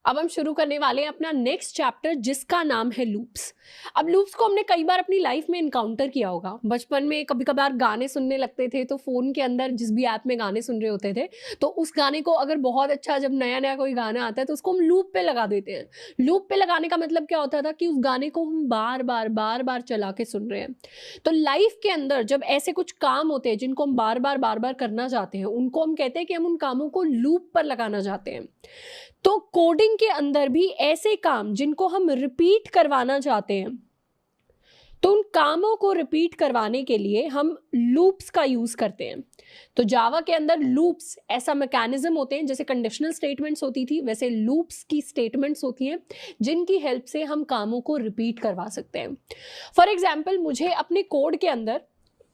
अब हम शुरू करने वाले हैं अपना नेक्स्ट चैप्टर जिसका नाम है लूप्स। अब लूप्स को हमने कई बार अपनी लाइफ में इनकाउंटर किया होगा। बचपन में कभी कभार गाने सुनने लगते थे तो फ़ोन के अंदर जिस भी ऐप में गाने सुन रहे होते थे तो उस गाने को अगर बहुत अच्छा, जब नया नया कोई गाना आता है तो उसको हम लूप पे लगा देते हैं। लूप पे लगाने का मतलब क्या होता था कि उस गाने को हम बार बार चला के सुन रहे हैं। तो लाइफ के अंदर जब ऐसे कुछ काम होते हैं जिनको हम बार बार करना चाहते हैं, उनको हम कहते हैं कि हम उन कामों को लूप पर लगाना चाहते हैं। तो कोडिंग के अंदर भी ऐसे काम जिनको हम रिपीट करवाना चाहते हैं, तो उन कामों को रिपीट करवाने के लिए हम लूप्स का यूज करते हैं। तो जावा के अंदर लूप्स ऐसा मैकेनिज्म होते हैं, जैसे कंडीशनल स्टेटमेंट्स होती थी वैसे लूप्स की स्टेटमेंट्स होती हैं जिनकी हेल्प से हम कामों को रिपीट करवा सकते हैं। फॉर एग्जाम्पल, मुझे अपने कोड के अंदर,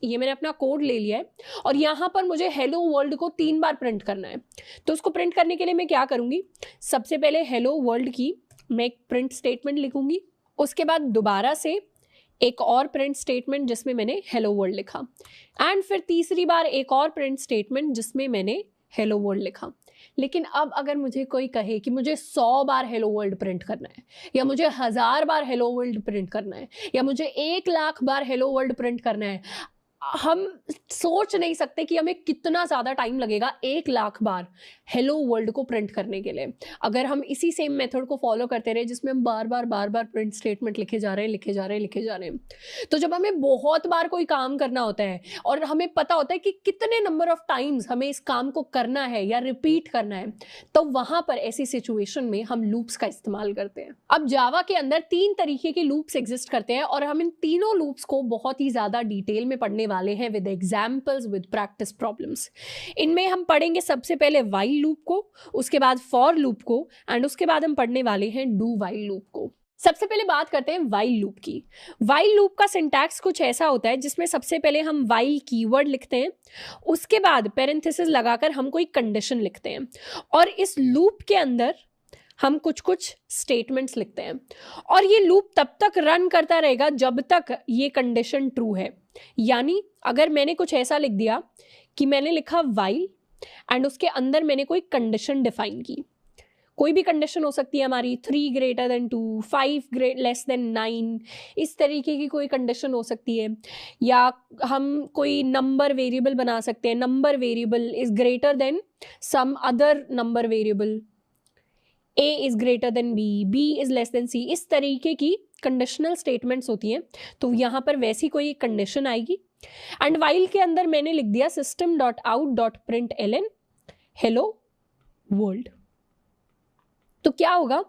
ये मैंने अपना कोड ले लिया है और यहाँ पर मुझे हेलो वर्ल्ड को 3 बार प्रिंट करना है। तो उसको प्रिंट करने के लिए मैं क्या करूँगी, सबसे पहले हेलो वर्ल्ड की मैं एक प्रिंट स्टेटमेंट लिखूंगी, उसके बाद दोबारा से एक और प्रिंट स्टेटमेंट जिसमें मैंने हेलो वर्ल्ड लिखा, एंड फिर तीसरी बार एक और प्रिंट स्टेटमेंट जिसमें मैंने हेलो वर्ल्ड लिखा। लेकिन अब अगर मुझे कोई कहे कि मुझे 100 बार हेलो वर्ल्ड प्रिंट करना है, या मुझे 1000 बार हेलो वर्ल्ड प्रिंट करना है, या मुझे 1 लाख बार हेलो वर्ल्ड प्रिंट करना है, हम सोच नहीं सकते कि हमें कितना ज़्यादा टाइम लगेगा 1 लाख बार हेलो वर्ल्ड को प्रिंट करने के लिए, अगर हम इसी सेम मेथड को फॉलो करते रहे जिसमें हम बार बार प्रिंट स्टेटमेंट लिखे जा रहे हैं। तो जब हमें बहुत बार कोई काम करना होता है और हमें पता होता है कि कितने नंबर ऑफ टाइम्स हमें इस काम को करना है या रिपीट करना है, तो वहां पर ऐसी सिचुएशन में हम लूप्स का इस्तेमाल करते हैं। अब जावा के अंदर 3 तरीके के लूप्स एग्जिस्ट करते हैं और हम इन तीनों लूप्स को बहुत ही ज़्यादा डिटेल में पढ़ने वाले हैं with examples, with practice problems. इनमें हम पढ़ेंगे सबसे पहले व्हाइल लूप को, उसके बाद फॉर लूप को, एंड उसके बाद हम पढ़ने वाले हैं डू व्हाइल लूप को। सबसे पहले बात करते हैं व्हाइल लूप की। व्हाइल लूप का सिंटैक्स कुछ ऐसा होता है जिसमें सबसे पहले हम व्हाइल कीवर्ड लिखते हैं, उसके बाद पैरेंथेसिस लगाकर हम कोई कंडीशन लिखते हैं और इस लूप के अंदर हम कुछ स्टेटमेंट्स लिखते हैं और ये लूप तब तक रन करता रहेगा जब तक ये कंडीशन ट्रू है। यानी अगर मैंने कुछ ऐसा लिख दिया कि मैंने लिखा व्हाइल एंड उसके अंदर मैंने कोई कंडीशन डिफाइन की, कोई भी कंडीशन हो सकती है हमारी, 3 greater than 2, 5 less than 9, इस तरीके की कोई कंडीशन हो सकती है, या हम कोई नंबर वेरिएबल बना सकते हैं, number variable is greater than some other number variable, A is greater than B, B is less than C, इस तरीके की कंडीशनल स्टेटमेंट्स होती हैं। तो यहाँ पर वैसी कोई कंडीशन आएगी एंड व्हाइल के अंदर मैंने लिख दिया system.out.println हेलो वर्ल्ड। तो क्या होगा,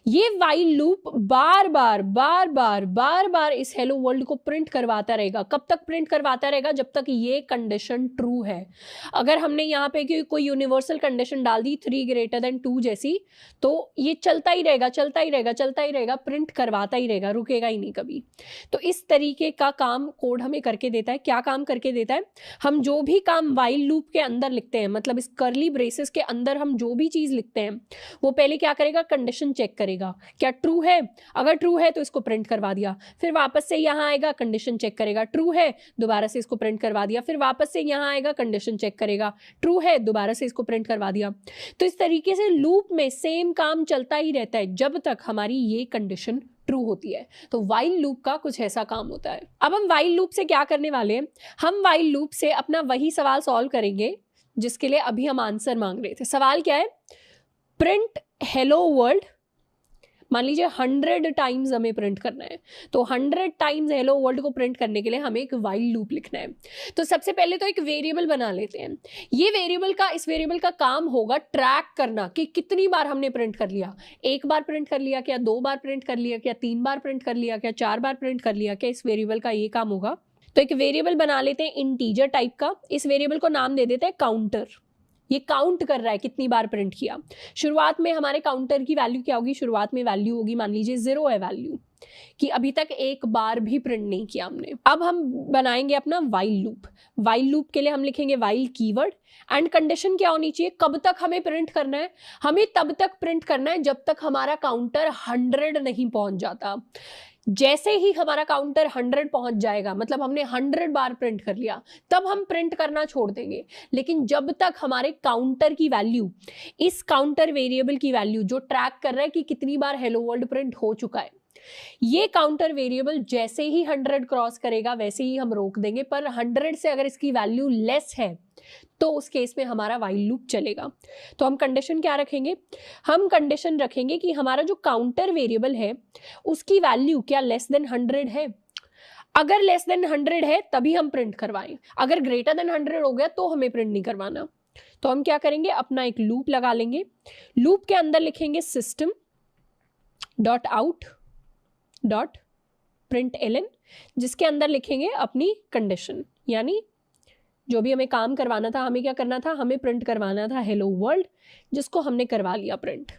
ये व्हाइल लूप बार बार इस हेलो वर्ल्ड को प्रिंट करवाता रहेगा। कब तक प्रिंट करवाता रहेगा, जब तक ये कंडीशन ट्रू है। अगर हमने यहाँ पे कोई यूनिवर्सल कंडीशन डाल दी 3 greater than 2 जैसी, तो ये चलता ही रहेगा, प्रिंट करवाता ही रहेगा, रुकेगा ही नहीं कभी। तो इस तरीके का काम कोड हमें करके देता है। क्या काम करके देता है, हम जो भी काम व्हाइल लूप के अंदर लिखते हैं, मतलब इस कर्ली ब्रेसेस के अंदर हम जो भी चीज़ लिखते हैं, वो पहले क्या करेगा, कंडीशन चेक करेगा क्या ट्रू है। अगर ट्रू है तो इसको प्रिंट करवा दिया, फिर वापस से यहां आएगा, कंडीशन चेक करेगा, ट्रू है, दोबारा से इसको प्रिंट करवा दिया, फिर वापस से यहां आएगा, कंडीशन चेक करेगा, ट्रू है, दोबारा से इसको प्रिंट करवा दिया। तो इस तरीके से लूप में सेम काम चलता ही रहता है जब तक हमारी ये कंडीशन ट्रू होती है। तो व्हाइल लूप का कुछ ऐसा काम होता है। अब हम व्हाइल लूप से क्या करने वाले हैं, हम व्हाइल लूप से अपना वही सवाल सॉल्व करेंगे जिसके लिए अभी हम आंसर मांग रहे थे। सवाल क्या है, प्रिंट हेलो वर्ल्ड, मान लीजिए 100 टाइम्स हमें प्रिंट करना है, तो 100 टाइम्स हेलो वर्ल्ड को प्रिंट करने के लिए हमें एक व्हाइल लूप लिखना है। तो सबसे पहले तो एक वेरिएबल बना लेते हैं। ये इस वेरिएबल का काम होगा ट्रैक करना कि कितनी बार हमने प्रिंट कर लिया, 1 बार प्रिंट कर लिया क्या, 2 बार प्रिंट कर लिया क्या, 3 बार प्रिंट कर लिया क्या, 4 बार प्रिंट कर लिया क्या। इस वेरिएबल का ये काम होगा। तो एक वेरिएबल बना लेते हैं इंटीजर टाइप का, इस वेरिएबल को नाम दे देते हैं काउंटर। ये काउंट कर रहा है कितनी बार प्रिंट किया। शुरुआत में हमारे काउंटर की वैल्यू क्या होगी, शुरुआत में वैल्यू होगी, मान लीजिए 0 है वैल्यू, कि अभी तक 1 बार भी प्रिंट नहीं किया हमने। अब हम बनाएंगे अपना व्हाइल लूप। व्हाइल लूप के लिए हम लिखेंगे व्हाइल कीवर्ड एंड कंडीशन क्या होनी चाहिए, कब तक हमें प्रिंट करना है, हमें तब तक प्रिंट करना है जब तक हमारा काउंटर 100 नहीं पहुंच जाता। जैसे ही हमारा काउंटर 100 पहुंच जाएगा, मतलब हमने 100 बार प्रिंट कर लिया, तब हम प्रिंट करना छोड़ देंगे। लेकिन जब तक हमारे काउंटर की वैल्यू, इस काउंटर वेरिएबल की वैल्यू जो ट्रैक कर रहा है कि कितनी बार हेलो वर्ल्ड प्रिंट हो चुका है, ये काउंटर वेरिएबल जैसे ही 100 क्रॉस करेगा वैसे ही हम रोक देंगे। पर 100 से अगर इसकी वैल्यू लेस है तो उस केस में हमारा वाइल लूप चलेगा। तो हम कंडीशन क्या रखेंगे? हम कंडीशन रखेंगे कि हमारा जो काउंटर वेरिएबल है उसकी वैल्यू क्या लेस देन 100 है। अगर लेस देन 100 है तभी हम प्रिंट करवाएं, अगर ग्रेटर देन 100 हो गया तो हमें प्रिंट नहीं करवाना। तो हम क्या करेंगे, अपना एक लूप लगा लेंगे। लूप के अंदर लिखेंगे system dot out dot print ln, जिसके अंदर लिखेंगे अपनी कंडीशन, यानी जो भी हमें काम करवाना था, हमें क्या करना था, हमें प्रिंट करवाना था हेलो वर्ल्ड, जिसको हमने करवा लिया प्रिंट।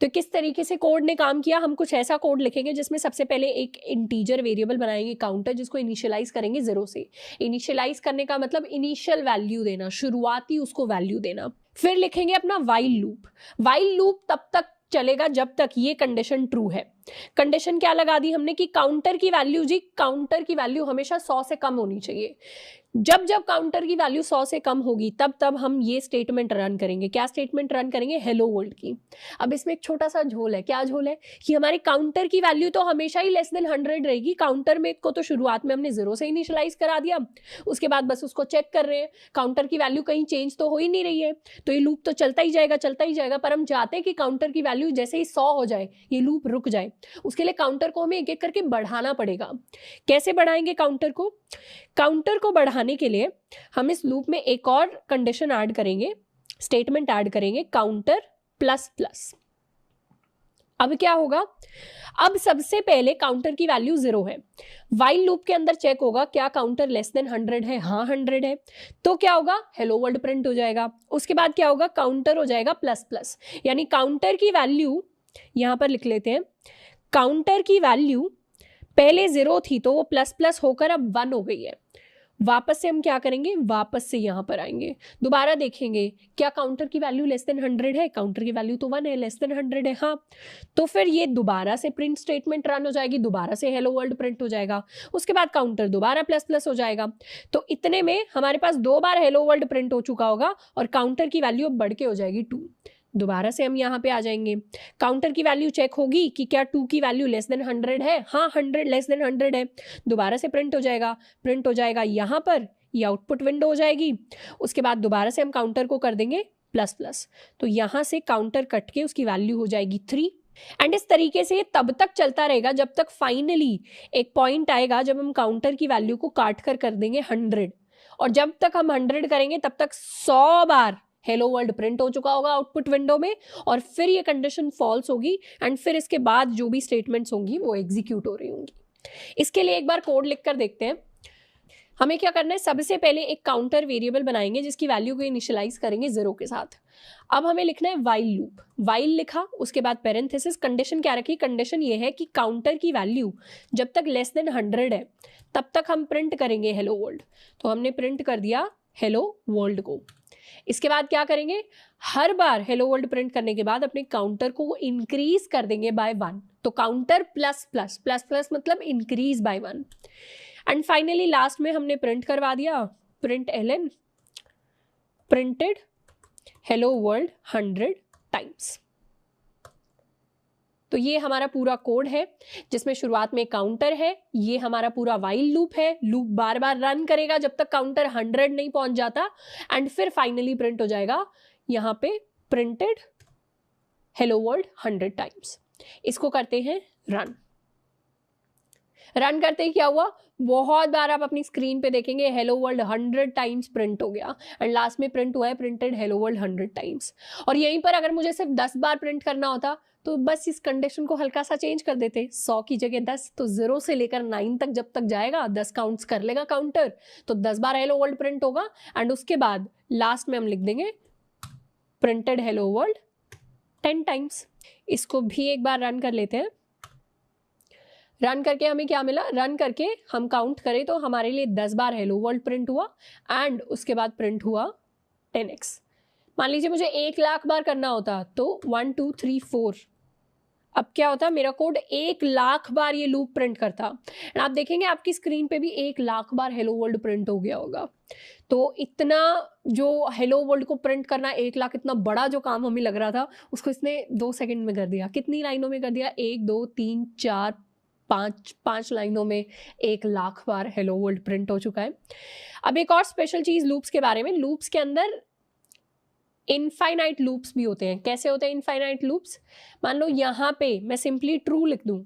तो किस तरीके से कोड ने काम किया, हम कुछ ऐसा कोड लिखेंगे जिसमें सबसे पहले एक इंटीजर वेरिएबल बनाएंगे काउंटर, जिसको इनिशियलाइज करेंगे 0 से। इनिशियलाइज करने का मतलब इनिशियल वैल्यू देना, शुरुआती उसको वैल्यू देना। फिर लिखेंगे अपना वाइल लूप। वाइल लूप तब तक चलेगा जब तक ये कंडीशन ट्रू है। कंडीशन क्या लगा दी हमने कि काउंटर की वैल्यू, जी काउंटर की वैल्यू हमेशा 100 से कम होनी चाहिए। जब जब काउंटर की वैल्यू 100 से कम होगी तब तब हम ये स्टेटमेंट रन करेंगे। क्या स्टेटमेंट रन करेंगे? हेलो वर्ल्ड की। अब इसमें एक छोटा सा झोल है। क्या झोल है? कि हमारी काउंटर की वैल्यू तो हमेशा ही लेस देन 100 रहेगी। काउंटर में को तो शुरुआत में हमने 0 से इनिशियलाइज करा दिया, उसके बाद बस उसको चेक कर रहे हैं, काउंटर की वैल्यू कहीं चेंज तो हो ही नहीं रही है, तो ये लूप तो चलता ही जाएगा चलता ही जाएगा। पर हम चाहते हैं कि काउंटर की वैल्यू जैसे ही 100 हो जाए ये लूप रुक जाए। उसके लिए काउंटर को हमें एक एक करके बढ़ाना पड़ेगा। कैसे बढ़ाएंगे काउंटर को? काउंटर को बढ़ाने के लिए हम इस लूप में एक और कंडीशन ऐड करेंगे, स्टेटमेंट ऐड करेंगे, काउंटर प्लस प्लस। अब क्या होगा? अब सबसे पहले काउंटर की वैल्यू 0 है। वाइल लूप के अंदर चेक होगा क्या काउंटर लेस देन 100 है। हाँ 100 है, तो क्या होगा? हेलो वर्ल्ड प्रिंट हो जाएगा। उसके बाद क्या होगा? काउंटर हो जाएगा प्लस प्लस, यानी काउंटर की वैल्यू यहां पर लिख लेते हैं, काउंटर की वैल्यू पहले 0 थी तो वो प्लस प्लस होकर अब 1 हो गई है। वापस से हम क्या करेंगे? वापस से यहां पर आएंगे, दोबारा देखेंगे क्या काउंटर की वैल्यू लेस देन 100 है। काउंटर की वैल्यू तो 1 है, लेस देन 100 है। हाँ, तो फिर ये दोबारा से प्रिंट स्टेटमेंट रन हो जाएगी, दोबारा से हेलो वर्ल्ड प्रिंट हो जाएगा। उसके बाद काउंटर दोबारा प्लस प्लस हो जाएगा। तो इतने में हमारे पास 2 बार हेलो वर्ल्ड प्रिंट हो चुका होगा और काउंटर की वैल्यू अब बढ़ के हो जाएगी 2। दोबारा से हम यहाँ पे आ जाएंगे, काउंटर की वैल्यू चेक होगी कि क्या 2 की वैल्यू लेस देन 100 है। हाँ 100 लेस देन 100 है। दोबारा से प्रिंट हो जाएगा यहाँ पर, ये आउटपुट विंडो हो जाएगी। उसके बाद दोबारा से हम काउंटर को कर देंगे प्लस प्लस, तो यहाँ से काउंटर कट के उसकी वैल्यू हो जाएगी 3। एंड इस तरीके से तब तक चलता रहेगा जब तक फाइनली एक पॉइंट आएगा जब हम काउंटर की वैल्यू को काट कर देंगे 100। और जब तक हम 100 करेंगे तब तक 100 बार हेलो वर्ल्ड प्रिंट हो चुका होगा आउटपुट विंडो में, और फिर ये कंडीशन फॉल्स होगी एंड फिर इसके बाद जो भी स्टेटमेंट्स होंगी वो एग्जीक्यूट हो रही होंगी। इसके लिए एक बार कोड लिख कर देखते हैं। हमें क्या करना है? सबसे पहले एक काउंटर वेरिएबल बनाएंगे जिसकी वैल्यू को इनिशियलाइज करेंगे 0 के साथ। अब हमें लिखना है वाइल लूप। वाइल लिखा, उसके बाद पेरेंथेसिस, कंडीशन क्या रखी? कंडीशन ये है कि काउंटर की वैल्यू जब तक लेस देन 100 है तब तक हम प्रिंट करेंगे हेलो वर्ल्ड। तो हमने प्रिंट कर दिया हेलो वर्ल्ड को। इसके बाद क्या करेंगे? हर बार हेलो वर्ल्ड प्रिंट करने के बाद अपने काउंटर को इंक्रीज कर देंगे बाय 1। तो counter plus plus, plus plus मतलब increase by 1। And finally last में हमने प्रिंट करवा दिया, प्रिंट एलन प्रिंटेड हेलो वर्ल्ड 100 टाइम्स। तो ये हमारा पूरा कोड है जिसमें शुरुआत में काउंटर है, ये हमारा पूरा वाइल लूप है। लूप बार बार रन करेगा जब तक काउंटर 100 नहीं पहुंच जाता, एंड फिर फाइनली प्रिंट हो जाएगा यहाँ पे प्रिंटेड हेलो वर्ल्ड 100 टाइम्स। इसको करते हैं रन। रन करते ही क्या हुआ? बहुत बार आप अपनी स्क्रीन पे देखेंगे हेलो वर्ल्ड 100 टाइम्स प्रिंट हो गया, एंड लास्ट में प्रिंट हुआ है प्रिंटेड हेलो वर्ल्ड 100 टाइम्स। और यहीं पर अगर मुझे सिर्फ 10 बार प्रिंट करना होता तो बस इस कंडीशन को हल्का सा चेंज कर देते, 100 की जगह 10, तो 0 से लेकर 9 तक जब तक जाएगा 10 काउंट्स कर लेगा काउंटर, तो 10 बार हेलो वर्ल्ड प्रिंट होगा। एंड उसके बाद लास्ट में हम लिख देंगे प्रिंटेड हेलो वर्ल्ड 10 टाइम्स। इसको भी एक बार रन कर लेते हैं। रन करके हमें क्या मिला? रन करके हम काउंट करें तो हमारे लिए 10 बार हेलो वर्ल्ड प्रिंट हुआ एंड उसके बाद प्रिंट हुआ 10x। मान लीजिए मुझे 1 लाख बार करना होता तो 1 2 3 4 अब क्या होता है, मेरा कोड 1,00,000 बार ये लूप प्रिंट करता, एंड आप देखेंगे आपकी स्क्रीन पे भी 1,00,000 बार हेलो वर्ल्ड प्रिंट हो गया होगा। तो इतना जो हेलो वर्ल्ड को प्रिंट करना 1,00,000 इतना बड़ा जो काम हमें लग रहा था, उसको इसने 2 सेकंड में कर दिया। कितनी लाइनों में कर दिया? 1 2 3 4 5 लाइनों में 1,00,000 बार हेलो वर्ल्ड प्रिंट हो चुका है। अब एक और स्पेशल चीज लूप्स के बारे में, लूप्स के अंदर इनफाइनाइट लूप्स भी होते हैं। कैसे होते हैं इनफाइनाइट लूप्स? मान लो यहाँ पे मैं सिंपली ट्रू लिख दूं,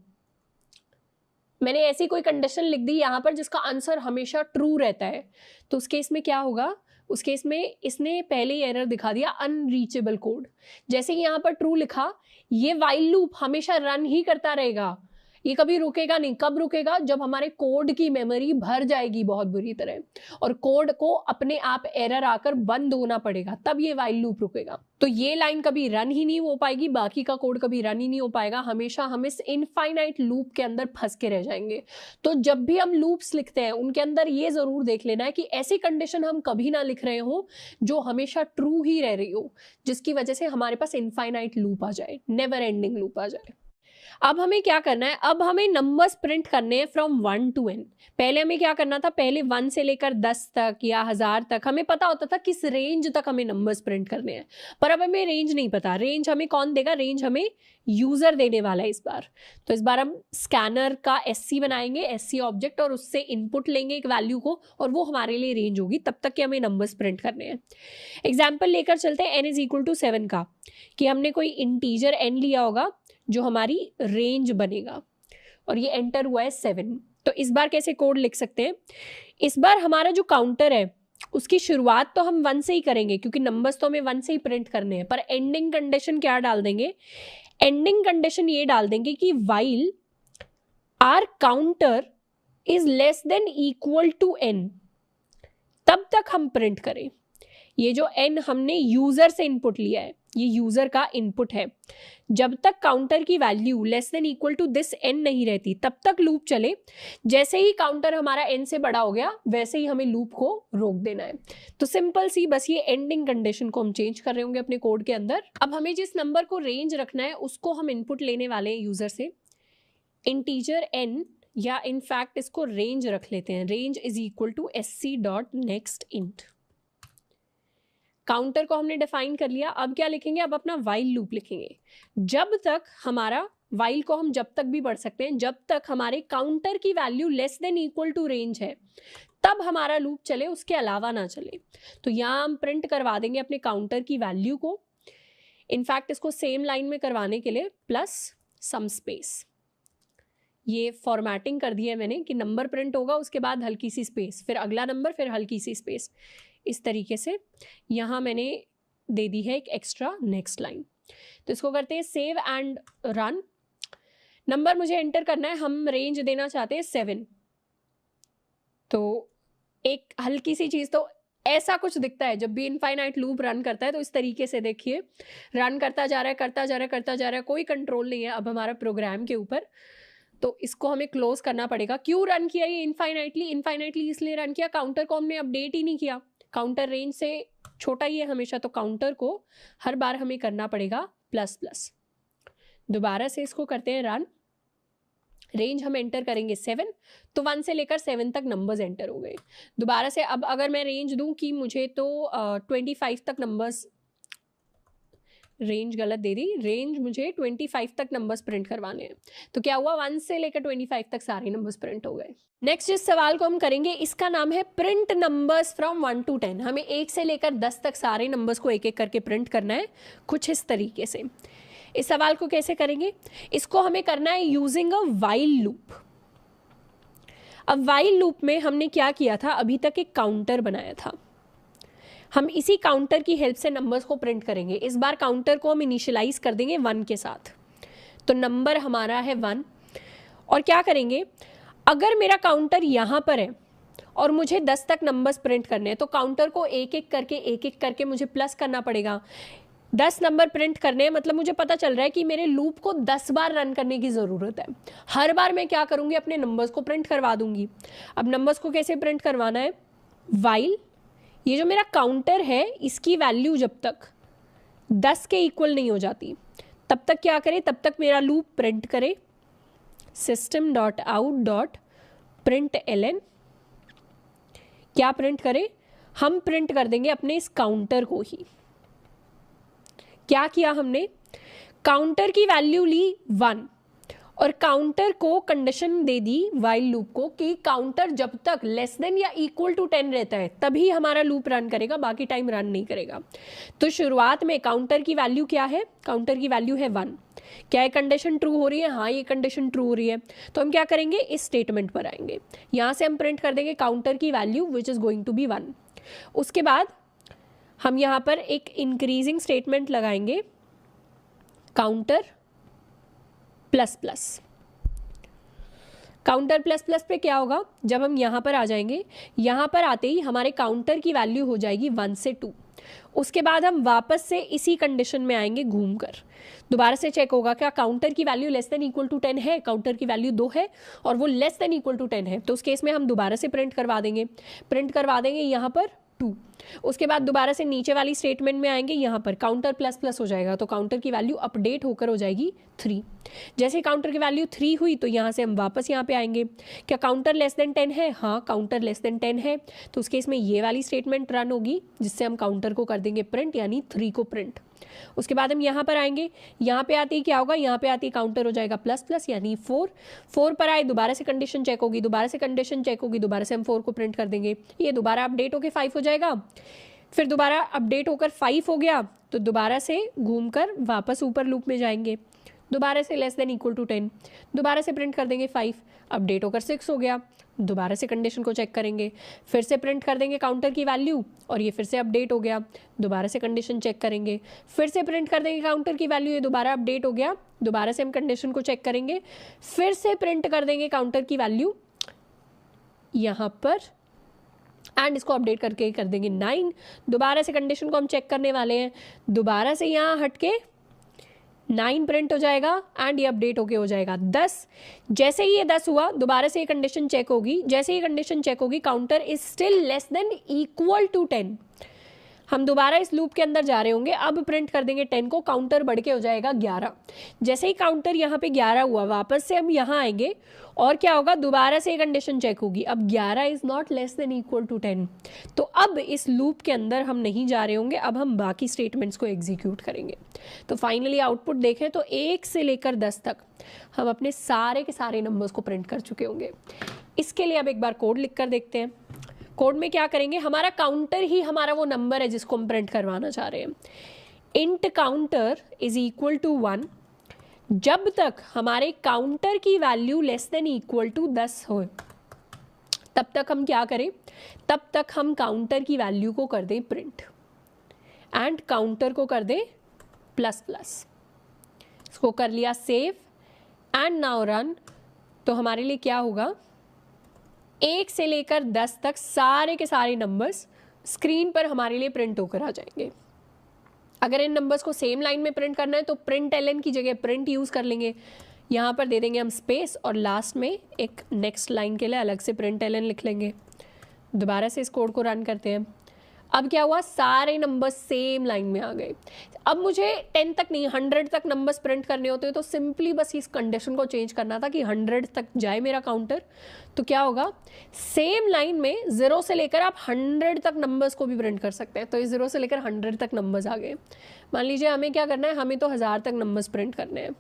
मैंने ऐसी कोई कंडीशन लिख दी यहाँ पर जिसका आंसर हमेशा ट्रू रहता है, तो उस केस में क्या होगा? उस केस में इसने पहले ही एरर दिखा दिया, अनरीचेबल कोड। जैसे ही यहाँ पर ट्रू लिखा, ये वाइल लूप हमेशा रन ही करता रहेगा, ये कभी रुकेगा नहीं। कब रुकेगा? जब हमारे कोड की मेमोरी भर जाएगी बहुत बुरी तरह और कोड को अपने आप एरर आकर बंद होना पड़ेगा, तब ये वाइल लूप रुकेगा। तो ये लाइन कभी रन ही नहीं हो पाएगी, बाकी का कोड कभी रन ही नहीं हो पाएगा, हमेशा हम इस इनफाइनाइट लूप के अंदर फंस के रह जाएंगे। तो जब भी हम लूप्स लिखते हैं उनके अंदर ये जरूर देख लेना है कि ऐसी कंडीशन हम कभी ना लिख रहे हो जो हमेशा ट्रू ही रह रही हो, जिसकी वजह से हमारे पास इनफाइनाइट लूप आ जाए, नेवर एंडिंग लूप आ जाए। अब हमें क्या करना है? अब हमें नंबर्स प्रिंट करने हैं फ्रॉम 1 to n। पहले हमें क्या करना था? पहले 1 से लेकर 10 तक या 1000 तक हमें पता होता था किस रेंज तक हमें नंबर्स प्रिंट करने हैं, पर अब हमें रेंज नहीं पता। रेंज हमें कौन देगा? रेंज हमें यूजर देने वाला है इस बार। तो इस बार हम स्कैनर का SC बनाएंगे, SC ऑब्जेक्ट, और उससे इनपुट लेंगे एक वैल्यू को, और वो हमारे लिए रेंज होगी तब तक कि हमें नंबर्स प्रिंट करने हैं। एग्जाम्पल लेकर चलते हैं n = 7 का, कि हमने कोई इंटीजर n लिया होगा जो हमारी रेंज बनेगा, और ये एंटर हुआ है 7। तो इस बार कैसे कोड लिख सकते हैं? इस बार हमारा जो काउंटर है उसकी शुरुआत तो हम 1 से ही करेंगे, क्योंकि नंबर्स तो हमें 1 से ही प्रिंट करने हैं, पर एंडिंग कंडीशन क्या डाल देंगे? एंडिंग कंडीशन ये डाल देंगे कि while our counter is less than equal to n, तब तक हम प्रिंट करें। ये जो n हमने यूजर से इनपुट लिया है, ये यूजर का इनपुट है, जब तक काउंटर की value less than equal to this n नहीं रहती तब तक लूप चले। जैसे ही काउंटर हमारा n से बड़ा हो गया वैसे ही हमें लूप को रोक देना है। तो सिंपल सी बस ये एंडिंग कंडीशन को हम चेंज कर रहे होंगे अपने कोड के अंदर। अब हमें जिस नंबर को रेंज रखना है उसको हम इनपुट लेने वाले हैं यूजर से, इंटीजर n, या इनफैक्ट इसको रेंज रख लेते हैं, range is equal to sc.nextInt। Counter को हमने डिफाइन कर लिया। अब क्या लिखेंगे? अब अपना वाइल लूप लिखेंगे। जब तक हमारा वाइल को हम जब तक भी पढ़ सकते हैं, जब तक हमारे काउंटर की value less than equal to range है तब हमारा लूप चले, उसके अलावा ना चले। तो यहाँ हम प्रिंट करवा देंगे अपने काउंटर की वैल्यू को। इनफैक्ट इसको सेम लाइन में करवाने के लिए प्लस सम स्पेस, ये फॉर्मेटिंग कर दी है मैंने कि नंबर प्रिंट होगा उसके बाद हल्की सी स्पेस, फिर अगला नंबर, फिर हल्की सी स्पेस। इस तरीके से यहाँ मैंने दे दी है एक एक्स्ट्रा नेक्स्ट लाइन। तो इसको करते हैं सेव एंड रन। नंबर मुझे एंटर करना है, हम रेंज देना चाहते हैं 7। तो एक हल्की सी चीज़, तो ऐसा कुछ दिखता है जब भी इनफाइनाइट लूप रन करता है। तो इस तरीके से देखिए रन करता जा रहा है, करता जा रहा है, करता जा रहा है, कोई कंट्रोल नहीं है अब हमारा प्रोग्राम के ऊपर। तो इसको हमें क्लोज करना पड़ेगा। क्यों रन किया ये इनफाइनाइटली? इनफाइनाइटली इसलिए रन किया, काउंटर को हमने अपडेट ही नहीं किया। काउंटर रेंज से छोटा ही है हमेशा, तो काउंटर को हर बार हमें करना पड़ेगा प्लस प्लस। दोबारा से इसको करते हैं रन। रेंज हम एंटर करेंगे 7, तो 1 से लेकर 7 तक नंबर्स एंटर हो गए। दोबारा से अब अगर मैं रेंज दूं कि मुझे तो 25 तक नंबर्स, रेंज गलत दे दी, रेंज मुझे 25 तक नंबर्स प्रिंट करवाने हैं। तो क्या हुआ? 1 से लेकर 25 तक सारे नंबर्स प्रिंट हो गए। नेक्स्ट जिस सवाल को हम करेंगे इसका नाम है प्रिंट नंबर्स फ्रॉम 1 to 10। हमें 1 से लेकर 10 तक सारे नंबर्स को एक एक करके प्रिंट करना है, कुछ इस तरीके से। इस सवाल को कैसे करेंगे? इसको हमें करना है यूजिंग अ वाइल लूप। अब वाइल लूप में हमने क्या किया था? अभी तक एक काउंटर बनाया था, हम इसी काउंटर की हेल्प से नंबर्स को प्रिंट करेंगे। इस बार काउंटर को हम इनिशियलाइज कर देंगे 1 के साथ, तो नंबर हमारा है 1। और क्या करेंगे? अगर मेरा काउंटर यहाँ पर है और मुझे 10 तक नंबर्स प्रिंट करने हैं, तो काउंटर को एक एक करके मुझे प्लस करना पड़ेगा। 10 नंबर प्रिंट करने हैं, मतलब मुझे पता चल रहा है कि मेरे लूप को 10 बार रन करने की ज़रूरत है। हर बार मैं क्या करूँगी? अपने नंबर्स को प्रिंट करवा दूंगी। अब नंबर्स को कैसे प्रिंट करवाना है? वाइल, ये जो मेरा काउंटर है इसकी वैल्यू जब तक 10 के इक्वल नहीं हो जाती तब तक क्या करे, तब तक मेरा लूप प्रिंट करे system.out.println। क्या प्रिंट करे, हम प्रिंट कर देंगे अपने इस काउंटर को ही। क्या किया हमने, काउंटर की वैल्यू ली 1 और काउंटर को कंडीशन दे दी वाइल लूप को कि काउंटर जब तक लेस देन या इक्वल टू 10 रहता है तभी हमारा लूप रन करेगा, बाकी टाइम रन नहीं करेगा। तो शुरुआत में काउंटर की वैल्यू क्या है, काउंटर की वैल्यू है 1। क्या ये कंडीशन ट्रू हो रही है, हाँ ये कंडीशन ट्रू हो रही है। तो हम क्या करेंगे, इस स्टेटमेंट पर आएंगे, यहाँ से हम प्रिंट कर देंगे काउंटर की value which is going to be 1। उसके बाद हम यहाँ पर एक इंक्रीजिंग स्टेटमेंट लगाएंगे, counter plus plus. Counter plus plus पे क्या होगा, जब हम यहाँ पर आ जाएंगे, यहाँ पर आते ही हमारे काउंटर की वैल्यू हो जाएगी 1 से 2। उसके बाद हम वापस से इसी कंडीशन में आएंगे घूमकर, दोबारा से चेक होगा क्या काउंटर की value less than equal to 10 है, काउंटर की वैल्यू 2 है और वो लेस देन इक्वल टू 10 है, तो उस केस में हम दोबारा से प्रिंट करवा देंगे यहाँ पर 2। उसके बाद दोबारा से नीचे वाली स्टेटमेंट में आएंगे, यहाँ पर काउंटर प्लस प्लस हो जाएगा, तो काउंटर की वैल्यू अपडेट होकर हो जाएगी 3। जैसे काउंटर की वैल्यू 3 हुई तो यहाँ से हम वापस यहाँ पे आएंगे, क्या काउंटर लेस देन 10 है, हाँ काउंटर लेस देन 10 है, तो उस केस में ये वाली स्टेटमेंट रन होगी जिससे हम काउंटर को कर देंगे प्रिंट, यानी 3 को प्रिंट। उसके बाद हम यहाँ पर आएंगे, यहाँ पे आते ही क्या होगा, यहाँ पे आते ही काउंटर हो जाएगा प्लस प्लस यानी 4 पर आए, दोबारा से कंडीशन चेक होगी, दोबारा से कंडीशन चेक होगी, दोबारा से हम 4 को प्रिंट कर देंगे, ये दोबारा अपडेट होकर 5 हो जाएगा, फिर दोबारा अपडेट होकर 5 हो गया तो दोबारा से घूमकर वापस ऊपर लूप में जाएंगे, दोबारा से लेस देन इक्वल टू 10, दोबारा से प्रिंट कर देंगे 5, अपडेट होकर 6 हो गया, दोबारा से कंडीशन को चेक करेंगे, फिर से प्रिंट कर देंगे काउंटर की वैल्यू और ये फिर से अपडेट हो गया, दोबारा से कंडीशन चेक करेंगे, फिर से प्रिंट कर देंगे काउंटर की वैल्यू, ये दोबारा अपडेट हो गया, दोबारा से हम कंडीशन को चेक करेंगे, फिर से प्रिंट कर देंगे काउंटर की वैल्यू यहाँ पर एंड इसको अपडेट करके कर देंगे 9, दोबारा से कंडीशन को हम चेक करने वाले हैं, दोबारा से यहाँ हटके 9 प्रिंट हो जाएगा एंड ये अपडेट होके हो जाएगा 10। जैसे ही ये 10 हुआ दोबारा से ये कंडीशन चेक होगी, जैसे ये कंडीशन चेक होगी counter is still less than equal to 10, हम दोबारा इस लूप के अंदर जा रहे होंगे, अब प्रिंट कर देंगे 10 को, काउंटर बढ़ के हो जाएगा 11। जैसे ही काउंटर यहाँ पे 11 हुआ वापस से हम यहाँ आएंगे और क्या होगा, दोबारा से ये कंडीशन चेक होगी, अब 11 is not less than equal to 10, तो अब इस लूप के अंदर हम नहीं जा रहे होंगे, अब हम बाकी स्टेटमेंट्स को एग्जीक्यूट करेंगे। तो फाइनली आउटपुट देखें तो 1 से लेकर 10 तक हम अपने सारे के सारे नंबर्स को प्रिंट कर चुके होंगे। इसके लिए अब एक बार कोड लिख कर देखते हैं। कोड में क्या करेंगे, हमारा काउंटर ही हमारा वो नंबर है जिसको हम प्रिंट करवाना चाह रहे हैं। Int counter is equal to 1 जब तक हमारे काउंटर की value less than equal to 10 हो, तब तक हम क्या करें, तब तक हम काउंटर की वैल्यू को कर दें प्रिंट एंड काउंटर को कर दें प्लस प्लस। इसको कर लिया सेव एंड नाउ रन। तो हमारे लिए क्या होगा, 1 से लेकर 10 तक सारे के सारे नंबर्स स्क्रीन पर हमारे लिए प्रिंट होकर आ जाएंगे। अगर इन नंबर्स को सेम लाइन में प्रिंट करना है तो प्रिंट एल एन की जगह प्रिंट यूज़ कर लेंगे, यहाँ पर दे देंगे हम स्पेस और लास्ट में एक नेक्स्ट लाइन के लिए अलग से प्रिंट एल एन लिख लेंगे। दोबारा से इस कोड को रन करते हैं। अब क्या हुआ, सारे नंबर्स सेम लाइन में आ गए। अब मुझे 10 तक नहीं 100 तक नंबर्स प्रिंट करने होते हैं, तो सिंपली बस इस कंडीशन को चेंज करना था कि 100 तक जाए मेरा काउंटर। तो क्या होगा, सेम लाइन में 0 से लेकर आप 100 तक नंबर्स को भी प्रिंट कर सकते हैं। तो इस 0 से लेकर 100 तक नंबर्स आ गए। मान लीजिए हमें क्या करना है, हमें तो 1000 तक नंबर्स प्रिंट करने हैं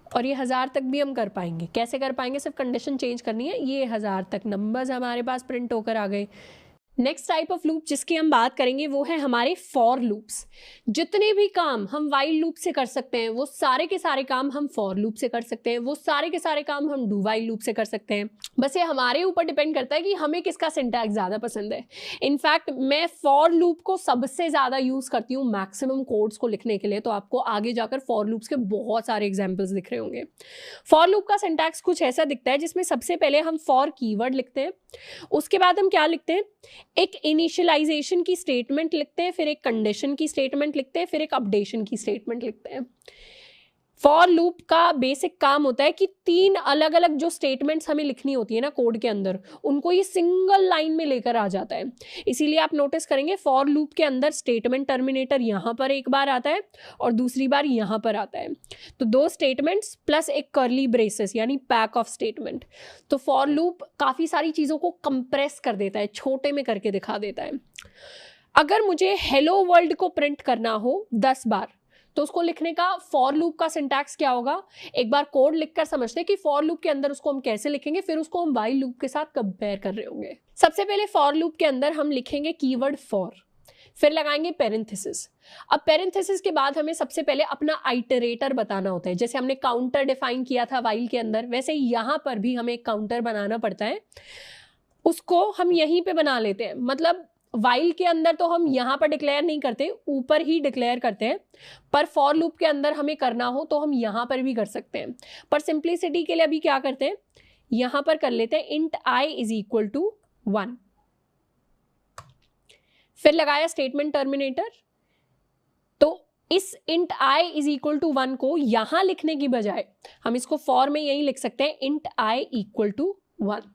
और ये 1000 तक भी हम कर पाएंगे। कैसे कर पाएंगे, सिर्फ कंडीशन चेंज करनी है। ये 1000 तक नंबर्स हमारे पास प्रिंट होकर आ गए। नेक्स्ट टाइप ऑफ लूप जिसकी हम बात करेंगे वो है हमारे फॉर लूप्स। जितने भी काम हम वाइल लूप से कर सकते हैं वो सारे के सारे काम हम फॉर लूप से कर सकते हैं, वो सारे के सारे काम हम डू वाइल लूप से कर सकते हैं। बस ये हमारे ऊपर डिपेंड करता है कि हमें किसका सिंटैक्स ज़्यादा पसंद है। इनफैक्ट मैं फॉर लूप को सबसे ज़्यादा यूज़ करती हूँ मैक्सिमम कोड्स को लिखने के लिए। तो आपको आगे जाकर फॉर लूप्स के बहुत सारे एग्जाम्पल्स दिख रहे होंगे। फॉर लूप का सिंटैक्स कुछ ऐसा दिखता है जिसमें सबसे पहले हम फॉर कीवर्ड लिखते हैं, उसके बाद हम क्या लिखते हैं, एक इनिशियलाइजेशन की स्टेटमेंट लिखते हैं, फिर एक कंडीशन की स्टेटमेंट लिखते हैं, फिर एक अपडेशन की स्टेटमेंट लिखते हैं। फॉर लूप का बेसिक काम होता है कि 3 अलग अलग जो स्टेटमेंट्स हमें लिखनी होती है ना कोड के अंदर, उनको ये सिंगल लाइन में लेकर आ जाता है। इसीलिए आप नोटिस करेंगे फॉर लूप के अंदर स्टेटमेंट टर्मिनेटर यहाँ पर एक बार आता है और दूसरी बार यहाँ पर आता है, तो 2 स्टेटमेंट्स प्लस एक कर्ली ब्रेसेस यानी पैक ऑफ स्टेटमेंट। तो फॉर लूप काफ़ी सारी चीज़ों को कंप्रेस कर देता है, छोटे में करके दिखा देता है। अगर मुझे हेलो वर्ल्ड को प्रिंट करना हो 10 बार, तो उसको लिखने का फॉर लूप का सिंटैक्स क्या होगा, एक बार कोड लिखकर समझते हैं कि फॉर लूप के अंदर उसको हम कैसे लिखेंगे, फिर उसको हम व्हाइल लूप के साथ कंपेयर कर रहे होंगे। सबसे पहले फॉर लूप के अंदर हम लिखेंगे कीवर्ड फॉर, फिर लगाएंगे पेरेंथेसिस। अब पेरेंथेसिस के बाद हमें सबसे पहले अपना आइटरेटर बताना होता है। जैसे हमने काउंटर डिफाइन किया था व्हाइल के अंदर, वैसे यहाँ पर भी हमें एक काउंटर बनाना पड़ता है, उसको हम यहीं पे बना लेते हैं। मतलब व्हाइल के अंदर तो हम यहाँ पर डिक्लेयर नहीं करते, ऊपर ही डिक्लेयर करते हैं, पर फॉर लूप के अंदर हमें करना हो तो हम यहाँ पर भी कर सकते हैं। पर सिंप्लिसिटी के लिए अभी क्या करते हैं, यहाँ पर कर लेते हैं int i is equal to 1, फिर लगाया स्टेटमेंट टर्मिनेटर। तो इस int i is equal to 1 को यहाँ लिखने की बजाय हम इसको फॉर में यही लिख सकते हैं इंट i इक्वल टू 1।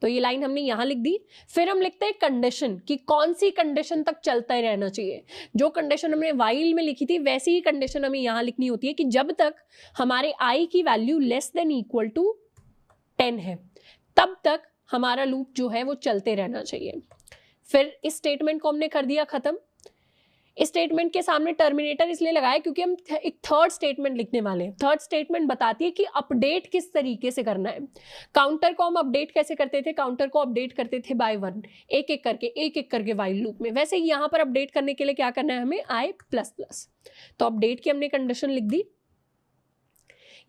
तो ये लाइन हमने यहाँ लिख दी। फिर हम लिखते हैं कंडीशन, कि कौन सी कंडीशन तक चलता ही रहना चाहिए। जो कंडीशन हमने व्हाइल में लिखी थी वैसी ही कंडीशन हमें यहाँ लिखनी होती है कि जब तक हमारे i की value less than equal to 10 है तब तक हमारा लूप जो है वो चलते रहना चाहिए। फिर इस स्टेटमेंट को हमने कर दिया खत्म। इस स्टेटमेंट के सामने टर्मिनेटर इसलिए लगाया क्योंकि हम एक थर्ड स्टेटमेंट लिखने वाले हैं। थर्ड स्टेटमेंट बताती है कि अपडेट किस तरीके से करना है। काउंटर को हम अपडेट कैसे करते थे, काउंटर को अपडेट करते थे बाय 1, एक एक करके व्हाइल लूप में। वैसे ही यहाँ पर अपडेट करने के लिए क्या करना है हमें, i++। तो अपडेट की हमने कंडीशन लिख दी,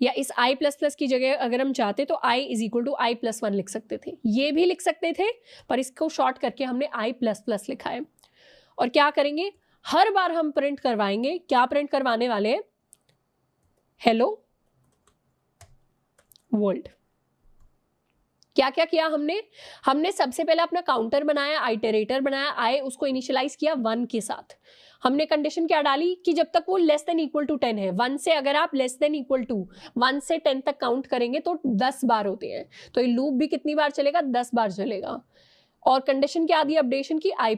या इस i++ की जगह अगर हम चाहते तो i is equal to i+1 लिख सकते थे, ये भी लिख सकते थे, पर इसको शॉर्ट करके हमने i++ लिखा है। और क्या करेंगे, हर बार हम प्रिंट करवाएंगे, क्या प्रिंट करवाने वाले हैं, हेलो वर्ल्ड। क्या क्या किया हमने सबसे पहले अपना काउंटर बनाया, आइटरेटर बनाया, i उसको इनिशियलाइज किया 1 के साथ। हमने कंडीशन क्या डाली कि जब तक वो लेस देन इक्वल टू 10 है, 1 से अगर आप लेस देन इक्वल टू 1 से 10 तक काउंट करेंगे तो 10 बार होते हैं, तो ये लूप भी कितनी बार चलेगा, 10 बार चलेगा। और कंडीशन क्या दी अपडेशन की, i++।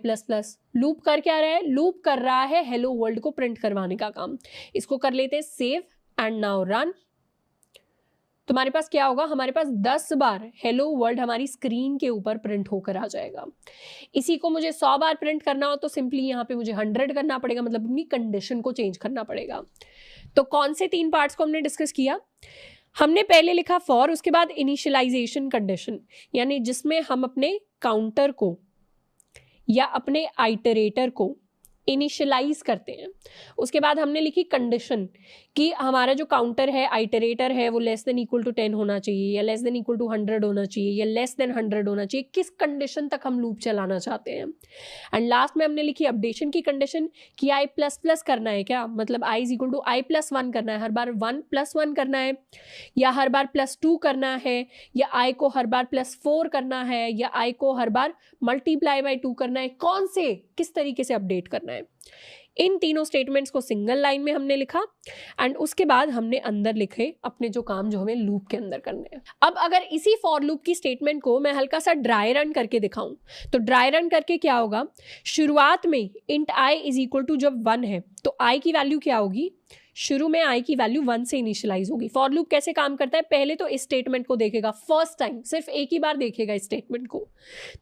लूप कर क्या रहा है, लूप कर रहा है हेलो वर्ल्ड को प्रिंट करवाने का काम। इसको कर लेते हैं सेव एंड नाउ रन। तुम्हारे पास क्या होगा, हमारे पास 10 बार हेलो वर्ल्ड हमारी स्क्रीन के ऊपर प्रिंट होकर आ जाएगा। इसी को मुझे 100 बार प्रिंट करना हो तो सिंपली यहाँ पे मुझे 100 करना पड़ेगा, मतलब अपनी कंडीशन को चेंज करना पड़ेगा। तो कौन से 3 पार्ट्स को हमने डिस्कस किया, हमने पहले लिखा फॉर, उसके बाद इनिशियलाइजेशन कंडीशन, यानी जिसमें हम अपने काउंटर को या अपने आइटरेटर को इनिशियलाइज करते हैं। उसके बाद हमने लिखी कंडीशन कि हमारा जो काउंटर है, आइटरेटर है, वो लेस देन इक्वल टू 10 होना चाहिए, या लेस देन इक्वल टू 100 होना चाहिए, या लेस देन 100 होना चाहिए, किस कंडीशन तक हम लूप चलाना चाहते हैं। एंड लास्ट में हमने लिखी अपडेशन की कंडीशन कि i++ करना है क्या, मतलब i is equal to i+1 करना है, हर बार 1+1 करना है, या हर बार +2 करना है, या i को हर बार +4 करना है, या i को हर बार मल्टीप्लाई बाय 2 करना है, कौन से किस तरीके से अपडेट करना है। इन तीनों स्टेटमेंट्स को सिंगल लाइन में हमने लिखा एंड उसके बाद हमने अंदर लिखे अपने जो काम जो हमें लूप के अंदर करने हैं। अब अगर इसी फॉर लूप की स्टेटमेंट को मैं हल्का सा ड्राई रन करके दिखाऊं तो ड्राई रन करके क्या होगा, शुरुआत में int i is equal to जब 1 है तो i की वैल्यू क्या होगी, शुरू में i की वैल्यू 1 से इनिशियलाइज होगी। फॉर लूप कैसे काम करता है, पहले तो इस स्टेटमेंट को देखेगा, फर्स्ट टाइम सिर्फ एक ही बार देखेगा इस स्टेटमेंट को,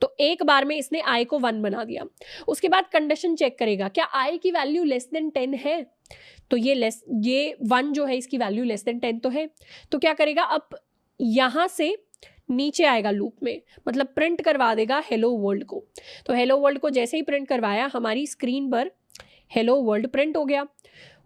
तो एक बार में इसने i को 1 बना दिया। उसके बाद कंडीशन चेक करेगा क्या i की वैल्यू लेस देन 10 है, तो ये 1 जो है इसकी वैल्यू लेस देन 10 तो है, तो क्या करेगा, अब यहां से नीचे आएगा लूप में, मतलब प्रिंट करवा देगा हेलो वर्ल्ड को। तो हेलो वर्ल्ड को जैसे ही प्रिंट करवाया हमारी स्क्रीन पर हेलो वर्ल्ड प्रिंट हो गया।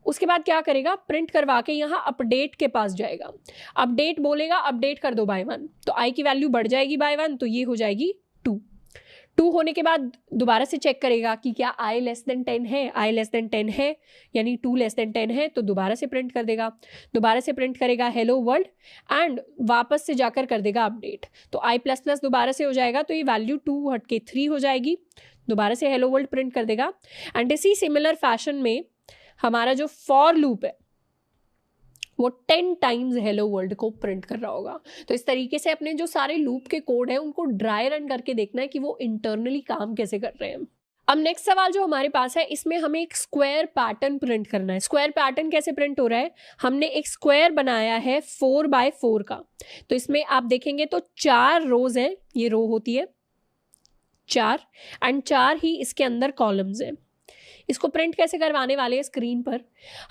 उसके बाद क्या करेगा, प्रिंट करवा के यहाँ अपडेट के पास जाएगा, अपडेट बोलेगा अपडेट कर दो बाय 1, तो i की वैल्यू बढ़ जाएगी बाय 1, तो ये हो जाएगी 2 होने के बाद दोबारा से चेक करेगा कि क्या i लेस देन 10 है, i लेस देन 10 है यानी 2 लेस देन 10 है, तो दोबारा से प्रिंट कर देगा, दोबारा से प्रिंट करेगा हेलो वर्ल्ड एंड वापस से जाकर कर देगा अपडेट, तो i++ दोबारा से हो जाएगा, तो ये वैल्यू 2 हट के 3 हो जाएगी, दोबारा से हेलो वर्ल्ड प्रिंट कर देगा। एंड इसी सिमिलर फैशन में हमारा जो फॉर लूप है वो 10 टाइम्स हेलो वर्ल्ड को प्रिंट कर रहा होगा। तो इस तरीके से अपने जो सारे लूप के कोड है उनको ड्राई रन करके देखना है कि वो इंटरनली काम कैसे कर रहे हैं। अब नेक्स्ट सवाल जो हमारे पास है, इसमें हमें एक स्क्वायर पैटर्न प्रिंट करना है। स्क्वायर पैटर्न कैसे प्रिंट हो रहा है, हमने एक स्क्वायर बनाया है 4x4 का। तो इसमें आप देखेंगे तो 4 रोज हैं, ये रो होती है 4, एंड 4 ही इसके अंदर कॉलम्स हैं। इसको प्रिंट कैसे करवाने वाले हैं स्क्रीन पर,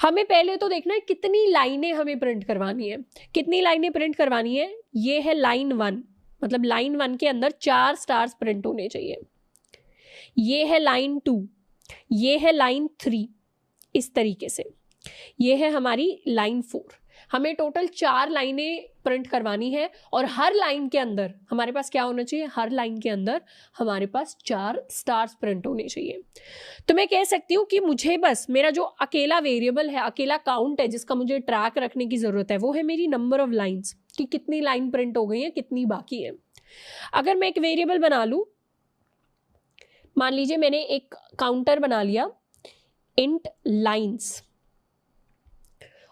हमें पहले तो देखना है कितनी लाइनें हमें प्रिंट करवानी है। कितनी लाइनें प्रिंट करवानी है, ये है लाइन 1, मतलब लाइन 1 के अंदर 4 स्टार्स प्रिंट होने चाहिए। ये है लाइन 2, ये है लाइन 3, इस तरीके से ये है हमारी लाइन 4। हमें टोटल 4 लाइनें प्रिंट करवानी है और हर लाइन के अंदर हमारे पास क्या होना चाहिए, हर लाइन के अंदर हमारे पास 4 स्टार्स प्रिंट होने चाहिए। तो मैं कह सकती हूँ कि मुझे बस मेरा जो अकेला वेरिएबल है, अकेला काउंट है जिसका मुझे ट्रैक रखने की जरूरत है, वो है मेरी नंबर ऑफ लाइन्स, कि कितनी लाइन प्रिंट हो गई है, कितनी बाकी है। अगर मैं एक वेरिएबल बना लूँ, मान लीजिए मैंने एक काउंटर बना लिया इंट लाइन्स,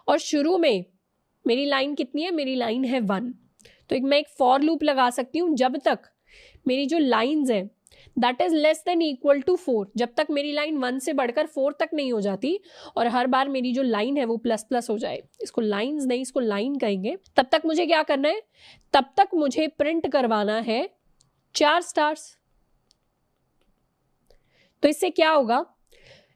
और शुरू में मेरी लाइन कितनी है, मेरी लाइन है 1। तो मैं एक फॉर लूप लगा सकती हूँ जब तक मेरी जो लाइन्स है that is less than equal to 4, जब तक मेरी लाइन 1 से बढ़कर 4 तक नहीं हो जाती, और हर बार मेरी जो लाइन है वो प्लस प्लस हो जाए। इसको लाइन्स नहीं, इसको लाइन कहेंगे। तब तक मुझे क्या करना है, तब तक मुझे प्रिंट करवाना है 4 स्टार्स। तो इससे क्या होगा,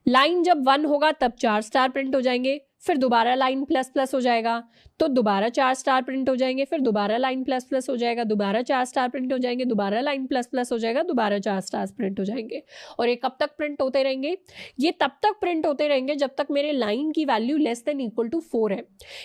लाइन जब 1 होगा तब 4 स्टार प्रिंट हो जाएंगे, फिर दोबारा लाइन प्लस प्लस हो जाएगा तो दोबारा 4 स्टार प्रिंट हो जाएंगे, फिर दोबारा लाइन प्लस प्लस हो जाएगा, दोबारा 4 स्टार प्रिंट हो जाएंगे, दोबारा लाइन प्लस प्लस हो जाएगा, दोबारा 4 स्टार प्रिंट हो जाएंगे। और ये कब तक प्रिंट होते रहेंगे, ये तब तक प्रिंट होते रहेंगे जब तक मेरे लाइन की value less than equal to 4 है।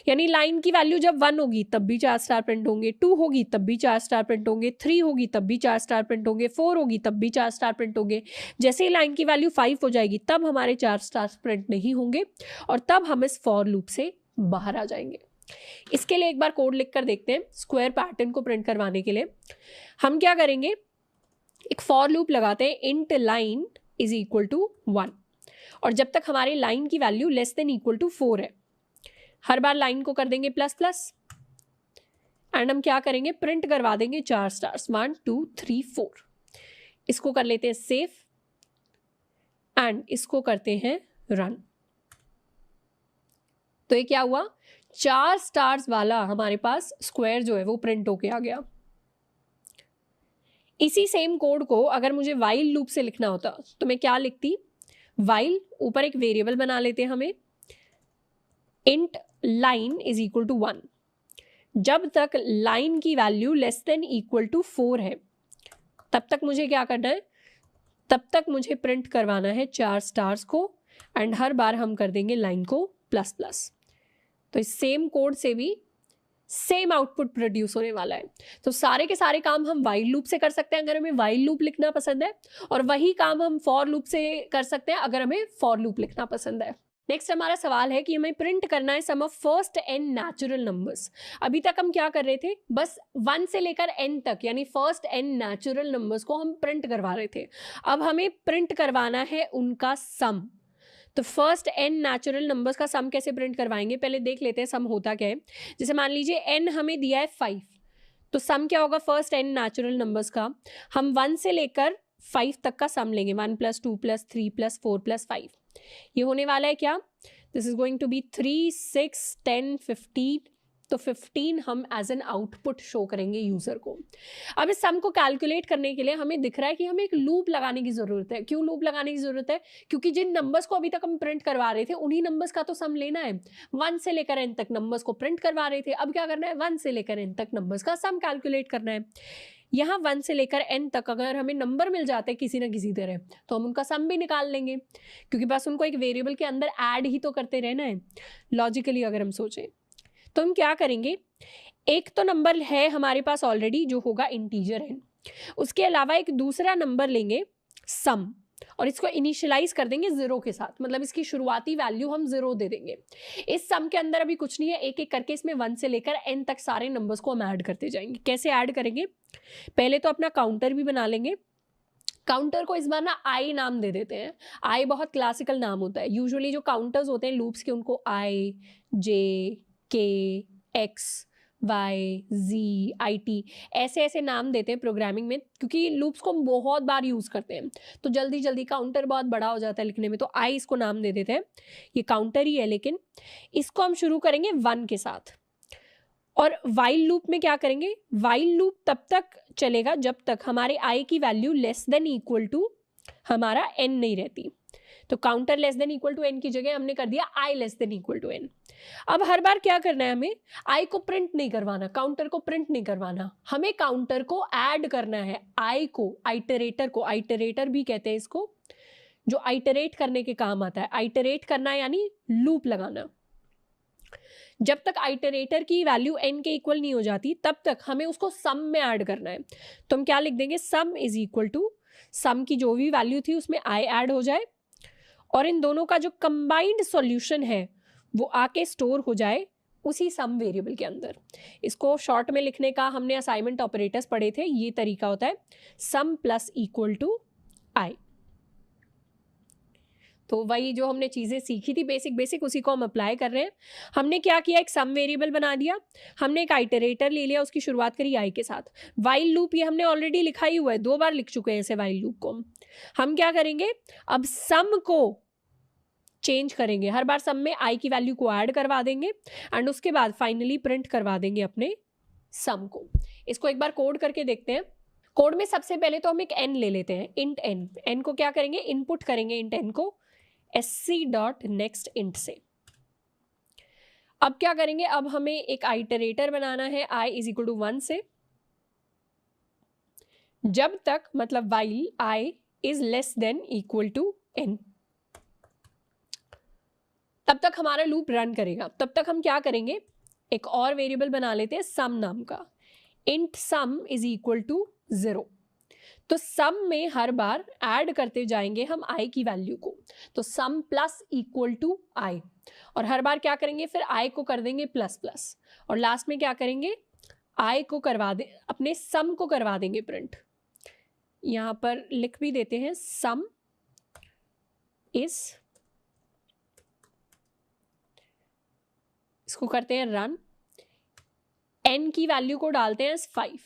यानी लाइन की वैल्यू जब 1 होगी तब भी 4 स्टार प्रिंट होंगे, 2 होगी तब भी 4 स्टार प्रिंट होंगे, 3 होगी तब भी 4 स्टार प्रिंट होंगे, 4 होगी तब भी 4 स्टार प्रिंट होंगे। जैसे ही लाइन की वैल्यू 5 हो जाएगी तब हमारे 4 स्टार प्रिंट नहीं होंगे, और तब हम इस फॉर लूप से बाहर आ जाएंगे। इसके लिए एक बार कोड लिख कर देखते हैं। स्क्वायर पैटर्न को प्रिंट करवाने के लिए हम क्या करेंगे, एक फॉर लूप लगाते हैं int line is equal to 1, और जब तक हमारी लाइन की value less than equal to 4 है, हर बार लाइन को कर देंगे प्लस प्लस, एंड हम क्या करेंगे, प्रिंट करवा देंगे 4 स्टार्स 1 2 3 4। इसको कर लेते हैं सेव, एंड इसको करते हैं रन। तो ये क्या हुआ, 4 स्टार्स वाला हमारे पास स्क्वायर जो है वो प्रिंट होके आ गया। इसी सेम कोड को अगर मुझे वाइल लूप से लिखना होता तो मैं क्या लिखती, वाइल ऊपर एक वेरिएबल बना लेते हैं हमें, int line is equal to 1। जब तक लाइन की value less than equal to 4 है तब तक मुझे क्या करना है, तब तक मुझे प्रिंट करवाना है 4 स्टार्स को, एंड हर बार हम कर देंगे लाइन को प्लस प्लस। तो इस सेम कोड से भी सेम आउटपुट प्रोड्यूस होने वाला है। तो सारे के सारे काम हम वाइल लूप से कर सकते हैं अगर हमें वाइल लूप लिखना पसंद है, और वही काम हम फॉर लूप से कर सकते हैं अगर हमें फॉर लूप लिखना पसंद है। नेक्स्ट हमारा सवाल है कि हमें प्रिंट करना है sum of first n natural numbers. अभी तक हम क्या कर रहे थे, बस 1 से लेकर n तक यानी फर्स्ट n नेचुरल नंबर्स को हम प्रिंट करवा रहे थे। अब हमें प्रिंट करवाना है उनका सम। तो फर्स्ट n नेचुरल नंबर्स का सम कैसे प्रिंट करवाएंगे, पहले देख लेते हैं सम होता क्या है। जैसे मान लीजिए n हमें दिया है 5, तो सम क्या होगा फर्स्ट n नेचुरल नंबर्स का, हम 1 से लेकर 5 तक का सम लेंगे, 1 + 2 + 3 + 4 + 5। ये होने वाला है क्या, this is going to be 3 6 10 15। तो 15 हम एज एन आउटपुट शो करेंगे यूजर को। अब इस सम को कैलकुलेट करने के लिए हमें दिख रहा है कि हमें एक लूप लगाने की जरूरत है। क्यों लूप लगाने की जरूरत है, क्योंकि जिन नंबर्स को अभी तक हम प्रिंट करवा रहे थे उन्हीं नंबर्स का तो सम लेना है। 1 से लेकर n तक नंबर्स को प्रिंट करवा रहे थे, अब क्या करना है, 1 से लेकर n तक नंबर्स का सम कैलकुलेट करना है। यहाँ 1 से लेकर n तक अगर हमें नंबर मिल जाते हैं किसी ना किसी तरह तो हम उनका सम भी निकाल लेंगे, क्योंकि बस उनको एक वेरिएबल के अंदर ऐड ही तो करते रहना है लॉजिकली अगर हम सोचें। तो हम क्या करेंगे, एक तो नंबर है हमारे पास ऑलरेडी जो होगा इंटीजर n, उसके अलावा एक दूसरा नंबर लेंगे सम, और इसको इनिशियलाइज कर देंगे 0 के साथ, मतलब इसकी शुरुआती वैल्यू हम 0 दे देंगे। इस सम के अंदर अभी कुछ नहीं है, एक एक करके इसमें 1 से लेकर n तक सारे नंबर्स को हम ऐड करते जाएंगे। कैसे ऐड करेंगे, पहले तो अपना काउंटर भी बना लेंगे। काउंटर को इस बार ना आई नाम दे देते हैं। आई बहुत क्लासिकल नाम होता है, यूजुअली जो काउंटर्स होते हैं लूप्स के उनको i j K, X, Y, Z, IT, ऐसे ऐसे नाम देते हैं प्रोग्रामिंग में, क्योंकि लूप्स को हम बहुत बार यूज़ करते हैं तो जल्दी जल्दी काउंटर बहुत बड़ा हो जाता है लिखने में, तो I इसको नाम दे देते हैं। ये काउंटर ही है, लेकिन इसको हम शुरू करेंगे 1 के साथ। और वाइल लूप में क्या करेंगे, वाइल लूप तब तक चलेगा जब तक हमारे I की value less than equal to हमारा n नहीं रहती। तो counter less than equal to n की जगह हमने कर दिया I less than equal to n। अब हर बार क्या करना है, हमें I को प्रिंट नहीं करवाना, काउंटर को प्रिंट नहीं करवाना, हमें काउंटर को ऐड करना है I को, आइटरेटर को, आइटरेटर भी कहते हैं इसको, जो आइटरेट करने के काम आता है। आइटरेट करना यानी लूप लगाना। जब तक आइटरेटर की वैल्यू n के इक्वल नहीं हो जाती तब तक हमें उसको सम में ऐड करना है। तो हम क्या लिख देंगे, सम इज इक्वल टू, सम की जो भी वैल्यू थी उसमें I ऐड हो जाए और इन दोनों का जो कंबाइंड सॉल्यूशन है वो आके स्टोर हो जाए उसी सम वेरिएबल के अंदर। इसको शॉर्ट में लिखने का हमने असाइनमेंट ऑपरेटर्स पढ़े थे, ये तरीका होता है सम प्लस इक्वल टू I। तो वही जो हमने चीज़ें सीखी थी बेसिक उसी को हम अप्लाई कर रहे हैं। हमने क्या किया, एक सम वेरिएबल बना दिया, हमने एक आइटरेटर ले लिया, उसकी शुरुआत करी I के साथ। वाइल लूप ये हमने ऑलरेडी लिखा ही हुआ है, 2 बार लिख चुके हैं ऐसे वाइल लूप को। हम क्या करेंगे, अब सम को चेंज करेंगे, हर बार सम में I की वैल्यू को ऐड करवा देंगे एंड उसके बाद फाइनली प्रिंट करवा देंगे अपने सम को। इसको एक बार कोड करके देखते हैं। कोड में सबसे पहले तो हम एक n ले लेते हैं, इंट n को क्या करेंगे, इनपुट करेंगे इंट n को sc.next int से। अब क्या करेंगे, अब हमें एक आइटरेटर बनाना है I इज इक्वल टू 1 से, जब तक मतलब while I is less than equal to n, तब तक हमारा लूप रन करेगा। तब तक हम क्या करेंगे, एक और वेरिएबल बना लेते हैं सम नाम का, int sum is equal to 0। तो सम में हर बार ऐड करते जाएंगे हम I की वैल्यू को, तो सम प्लस इक्वल टू I, और हर बार क्या करेंगे, फिर I को कर देंगे प्लस प्लस, और लास्ट में क्या करेंगे, I को करवा दे, अपने सम को करवा देंगे प्रिंट। यहाँ पर लिख भी देते हैं सम इज, इसको करते हैं रन, n की वैल्यू को डालते हैं 5,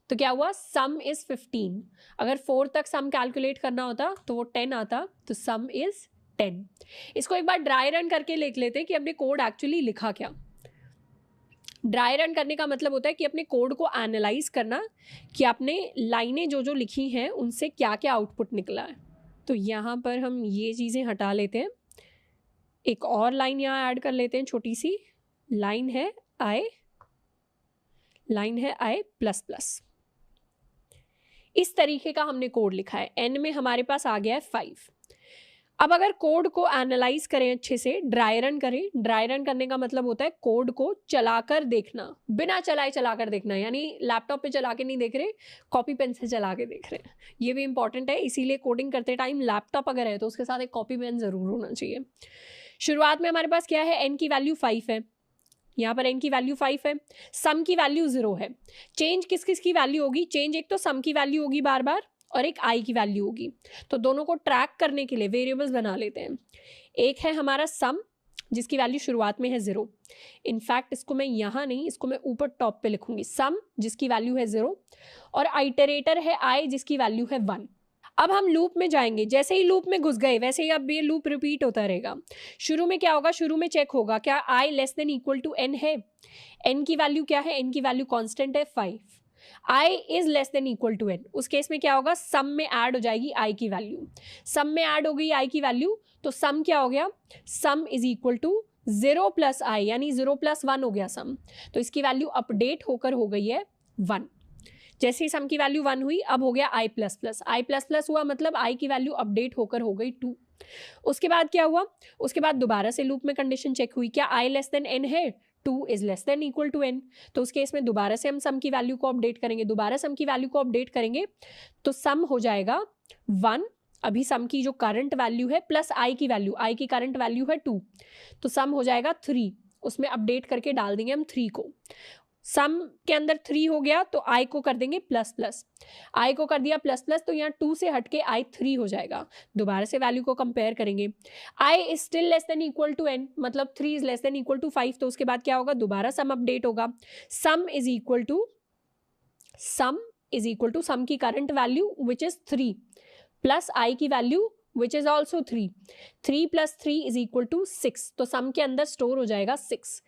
तो क्या हुआ, सम इज 15। अगर 4 तक सम कैलकुलेट करना होता तो वो 10 आता, तो सम इज 10। इसको एक बार ड्राई रन करके लिख लेते हैं कि हमने कोड एक्चुअली लिखा क्या। ड्राई रन करने का मतलब होता है कि अपने कोड को एनालाइज करना कि आपने लाइनें जो जो लिखी हैं उनसे क्या क्या आउटपुट निकला है। तो यहाँ पर हम ये चीज़ें हटा लेते हैं, एक और लाइन यहाँ ऐड कर लेते हैं, छोटी सी लाइन है I प्लस प्लस। इस तरीके का हमने कोड लिखा है, n में हमारे पास आ गया है 5। अब अगर कोड को एनालाइज करें अच्छे से, ड्राई रन करें, ड्राई रन करने का मतलब होता है कोड को चलाकर देखना, बिना चलाए चलाकर देखना, यानी लैपटॉप पे चला के नहीं देख रहे, कॉपी पेन से चला के देख रहे हैं। ये भी इंपॉर्टेंट है, इसीलिए कोडिंग करते टाइम लैपटॉप अगर है तो उसके साथ एक कॉपी पेन जरूर होना चाहिए। शुरुआत में हमारे पास क्या है, n की वैल्यू 5 है, यहाँ पर n की वैल्यू 5 है, सम की वैल्यू 0 है। चेंज किस किस की वैल्यू होगी, चेंज एक तो सम की वैल्यू होगी बार बार और एक I की वैल्यू होगी। तो दोनों को ट्रैक करने के लिए वेरिएबल्स बना लेते हैं। एक है हमारा सम जिसकी वैल्यू शुरुआत में है 0, इनफैक्ट इसको मैं यहाँ नहीं, इसको मैं ऊपर टॉप पे लिखूंगी, सम जिसकी वैल्यू है 0, और आइटरेटर है I जिसकी वैल्यू है 1। अब हम लूप में जाएंगे, जैसे ही लूप में घुस गए वैसे ही अब ये लूप रिपीट होता रहेगा। शुरू में क्या होगा, शुरू में चेक होगा क्या I less than equal to n है, n की वैल्यू क्या है, n की वैल्यू कांस्टेंट है 5, I is less than equal to n। उस केस में क्या होगा, सम में ऐड हो जाएगी I की वैल्यू, सम में ऐड हो गई I की वैल्यू, तो सम क्या हो गया, sum is equal to 0 plus I, यानी 0 प्लस 1 हो गया सम, तो इसकी वैल्यू अपडेट होकर हो गई है 1। जैसे ही सम की वैल्यू 1 हुई, अब हो गया I plus plus, I plus plus हुआ मतलब I की वैल्यू अपडेट होकर हो गई 2। उसके बाद क्या हुआ, उसके बाद दोबारा से लूप में कंडीशन चेक हुई, क्या I लेस देन n है, 2 is less than equal to n, तो उस केस में दोबारा से हम सम की वैल्यू को अपडेट करेंगे, दोबारा सम की वैल्यू को अपडेट करेंगे तो सम हो जाएगा 1, अभी सम की जो करंट वैल्यू है प्लस I की वैल्यू, I की करंट वैल्यू है 2, तो सम हो जाएगा 3, उसमें अपडेट करके डाल देंगे हम 3 को। सम के अंदर 3 हो गया तो i को कर देंगे प्लस प्लस, i को कर दिया प्लस प्लस तो यहाँ 2 से हटके i 3 हो जाएगा। दोबारा से वैल्यू को कंपेयर करेंगे, i is still less than equal to n, मतलब 3 is less than equal to 5, तो उसके बाद क्या होगा, दोबारा सम अपडेट होगा। Sum is equal to sum की current value which is 3 plus i की value which is also 3, 3 plus 3 is equal to 6, तो सम के अंदर स्टोर हो जाएगा 6।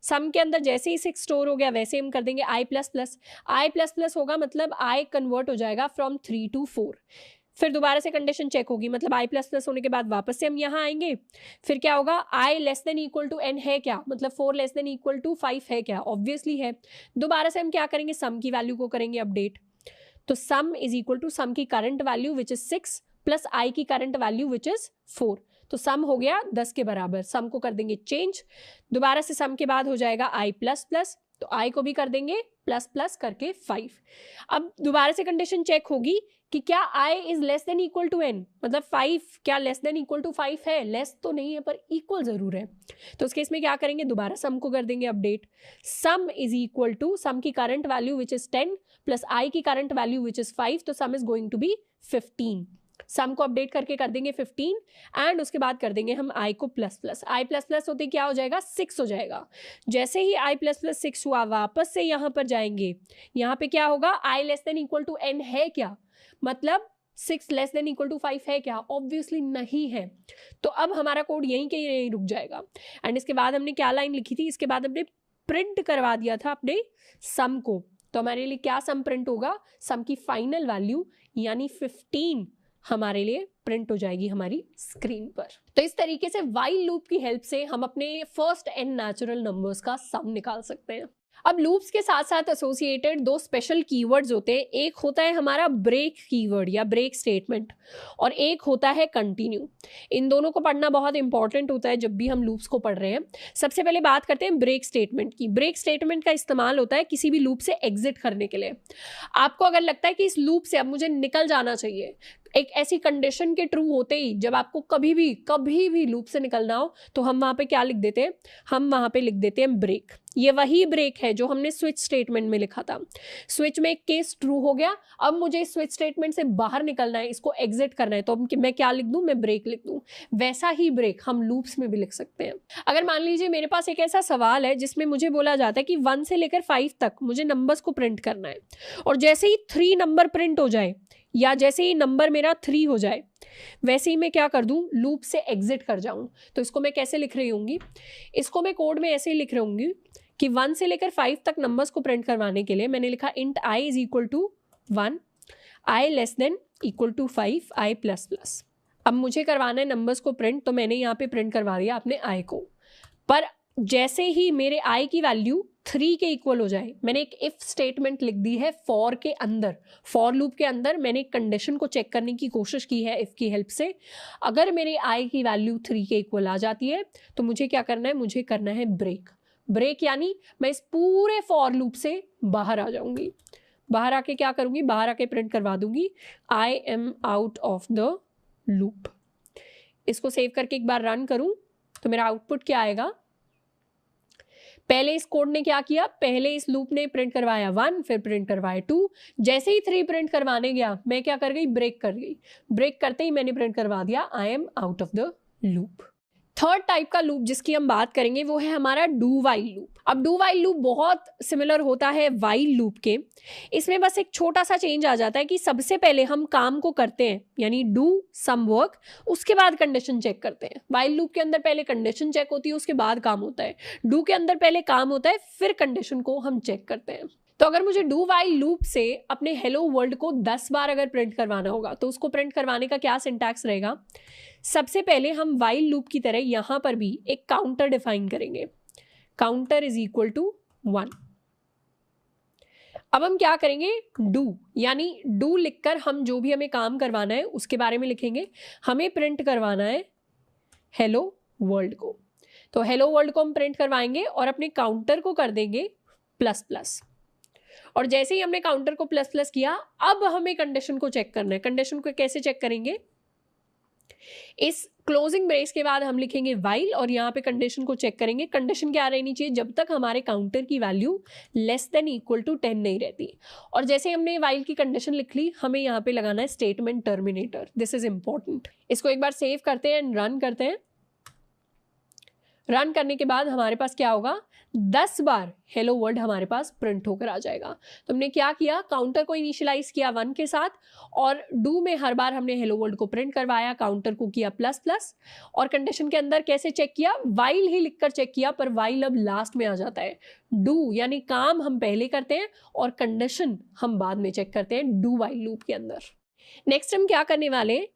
सम के अंदर जैसे ही 6 स्टोर हो गया वैसे हम कर देंगे i plus plus, i plus plus होगा मतलब i कन्वर्ट हो जाएगा फ्रॉम 3 to 4। फिर दोबारा से कंडीशन चेक होगी, मतलब i प्लस प्लस होने के बाद वापस से हम यहाँ आएंगे, फिर क्या होगा, i less than equal to n है क्या, मतलब 4 लेस देन इक्वल टू 5 है क्या, ऑब्वियसली है। दोबारा से हम क्या करेंगे, सम की वैल्यू को करेंगे अपडेट, तो sum is equal to sum की current value which is 6 plus i की करंट वैल्यू विच इज 4, तो सम हो गया 10 के बराबर। सम को कर देंगे चेंज, दोबारा से सम के बाद हो जाएगा i प्लस प्लस, तो i को भी कर देंगे प्लस प्लस करके 5। अब दोबारा से कंडीशन चेक होगी कि क्या i is less than equal to n, मतलब 5 क्या लेस देन इक्वल टू 5 है, लेस तो नहीं है पर इक्वल जरूर है, तो उस केस में क्या करेंगे, दोबारा सम को कर देंगे update, sum is equal to sum की current value which is 10 plus i की करंट वैल्यू विच इज 5, तो sum is going to be 15। Sum को अपडेट करके कर देंगे 15 एंड उसके बाद कर देंगे हम i को plus plus, i plus plus होते क्या हो जाएगा, 6 हो जाएगा। जैसे ही i प्लस प्लस 6 हुआ वापस से यहाँ पर जाएंगे, यहाँ पे क्या होगा, i less than equal to n है क्या, मतलब 6 लेस देन इक्वल टू 5 है क्या, ऑब्वियसली नहीं है, तो अब हमारा कोड यहीं के यहीं रुक जाएगा। एंड इसके बाद हमने क्या लाइन लिखी थी, इसके बाद हमने प्रिंट करवा दिया था अपने सम को, तो हमारे लिए क्या सम प्रिंट होगा, सम की फाइनल वैल्यू यानी 15 हमारे लिए प्रिंट हो जाएगी हमारी स्क्रीन पर। तो इस तरीके से व्हाइल लूप की हेल्प से हम अपने फर्स्ट n नेचुरल नंबर्स का सम निकाल सकते हैं। अब लूप्स के साथ साथ एसोसिएटेड दो स्पेशल कीवर्ड्स होते हैं, एक होता है हमारा ब्रेक कीवर्ड या ब्रेक स्टेटमेंट और एक होता है कंटिन्यू। इन दोनों को पढ़ना बहुत इंपॉर्टेंट होता है जब भी हम लूप्स को पढ़ रहे हैं। सबसे पहले बात करते हैं ब्रेक स्टेटमेंट की। ब्रेक स्टेटमेंट का इस्तेमाल होता है किसी भी लूप से एग्जिट करने के लिए। आपको अगर लगता है कि इस लूप से अब मुझे निकल जाना चाहिए, एक ऐसी कंडीशन के ट्रू होते ही जब आपको कभी भी लूप से निकलना हो, तो हम वहां पे क्या लिख देते हैं, हम वहां पे लिख देते हैं ब्रेक। ये वही ब्रेक है जो हमने स्विच स्टेटमेंट में लिखा था। स्विच में एक केस ट्रू हो गया, अब मुझे इस स्विच स्टेटमेंट से बाहर निकलना है, इसको एग्जिट करना है, तो मैं क्या लिख दूं, मैं ब्रेक लिख दूं। वैसा ही ब्रेक हम लूप्स में भी लिख सकते हैं। अगर मान लीजिए मेरे पास एक ऐसा सवाल है जिसमें मुझे बोला जाता है कि 1 से लेकर 5 तक मुझे नंबर्स को प्रिंट करना है, और जैसे ही 3 नंबर प्रिंट हो जाए या जैसे ही नंबर मेरा 3 हो जाए, वैसे ही मैं क्या कर दूं, लूप से एग्जिट कर जाऊं। तो इसको मैं कैसे लिख रही होंगी, इसको मैं कोड में ऐसे ही लिख रही होंगी कि 1 से लेकर 5 तक नंबर्स को प्रिंट करवाने के लिए मैंने लिखा int i is equal to 1, i less than equal to 5, i plus plus. अब मुझे करवाना है नंबर्स को प्रिंट, तो मैंने यहाँ पे प्रिंट करवा दिया अपने i को, पर जैसे ही मेरे i की वैल्यू 3 के इक्वल हो जाए, मैंने एक इफ स्टेटमेंट लिख दी है फॉर के अंदर, फॉर लूप के अंदर मैंने एक कंडीशन को चेक करने की कोशिश की है इफ की हेल्प से। अगर मेरे i की वैल्यू 3 के इक्वल आ जाती है तो मुझे क्या करना है, मुझे करना है ब्रेक। ब्रेक यानी मैं इस पूरे फॉर लूप से बाहर आ जाऊंगी। बाहर आके क्या करूंगी, बाहर आके प्रिंट करवा दूंगी I am out of the loop. इसको सेव करके एक बार रन करूं तो मेरा आउटपुट क्या आएगा, पहले इस कोड ने क्या किया, पहले इस लूप ने प्रिंट करवाया 1, फिर प्रिंट करवाया 2, जैसे ही 3 प्रिंट करवाने गया मैं क्या कर गई, ब्रेक कर गई। ब्रेक करते ही मैंने प्रिंट करवा दिया I am out of the loop. Third type का लूप जिसकी हम बात करेंगे वो है हमारा डू वाइल लूप। अब डू वाइल लूप बहुत सिमिलर होता है वाइल लूप के। इसमें बस एक छोटा सा चेंज आ जाता है कि सबसे पहले हम काम को करते हैं, यानी डू सम वर्क, उसके बाद कंडीशन चेक करते हैं। वाइल लूप के अंदर पहले कंडीशन चेक होती है, उसके बाद काम होता है। डू के अंदर पहले काम होता है, फिर कंडीशन को हम चेक करते हैं। तो अगर मुझे डू वाइल लूप से अपने हेलो वर्ल्ड को 10 बार अगर प्रिंट करवाना होगा तो उसको प्रिंट करवाने का क्या सिंटैक्स रहेगा, सबसे पहले हम वाइल लूप की तरह यहां पर भी एक काउंटर डिफाइन करेंगे, काउंटर इज इक्वल टू 1। अब हम क्या करेंगे, डू यानी डू लिखकर हम जो भी हमें काम करवाना है उसके बारे में लिखेंगे। हमें प्रिंट करवाना है हेलो वर्ल्ड को, तो हेलो वर्ल्ड को हम प्रिंट करवाएंगे और अपने काउंटर को कर देंगे प्लस प्लस। और जैसे ही हमने काउंटर को प्लस प्लस किया, अब हमें कंडीशन को चेक करना है। कंडीशन को कैसे चेक करेंगे, इस क्लोजिंग ब्रेस के बाद हम लिखेंगे वाइल और यहाँ पे कंडीशन को चेक करेंगे। कंडीशन क्या रहनी चाहिए, जब तक हमारे काउंटर की value less than equal to 10 नहीं रहती। और जैसे हमने वाइल की कंडीशन लिख ली, हमें यहाँ पे लगाना है statement terminator. This is important. इसको एक बार सेव करते हैं एंड रन करते हैं। रन करने के बाद हमारे पास क्या होगा, 10 बार हेलो वर्ल्ड हमारे पास प्रिंट होकर आ जाएगा। तो हमने क्या किया, काउंटर को इनिशियलाइज किया 1 के साथ और डू में हर बार हमने हेलो वर्ल्ड को प्रिंट करवाया, काउंटर को किया ++। और कंडीशन के अंदर कैसे चेक किया, वाइल ही लिखकर चेक किया, पर वाइल अब लास्ट में आ जाता है। डू यानी काम हम पहले करते हैं और कंडीशन हम बाद में चेक करते हैं डू वाइल लूप के अंदर। नेक्स्ट हम क्या करने वाले हैं,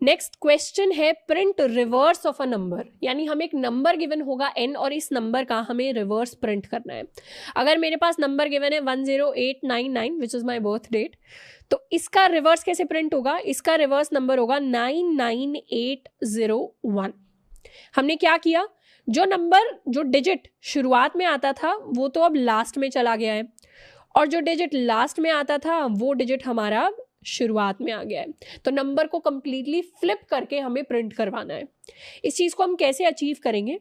नेक्स्ट क्वेश्चन है print reverse of a number. यानी हमें एक नंबर गिवन होगा n और इस नंबर का हमें रिवर्स प्रिंट करना है। अगर मेरे पास नंबर गिवन है 10899 which is my birth date, तो इसका रिवर्स कैसे प्रिंट होगा, इसका रिवर्स नंबर होगा 99801। हमने क्या किया, जो नंबर जो डिजिट शुरुआत में आता था वो तो अब लास्ट में चला गया है, और जो डिजिट लास्ट में आता था वो डिजिट हमारा शुरुआत में आ गया है। तो नंबर को कंप्लीटली फ्लिप करके हमें प्रिंट करवाना है। इस चीज़ को हम कैसे अचीव करेंगे,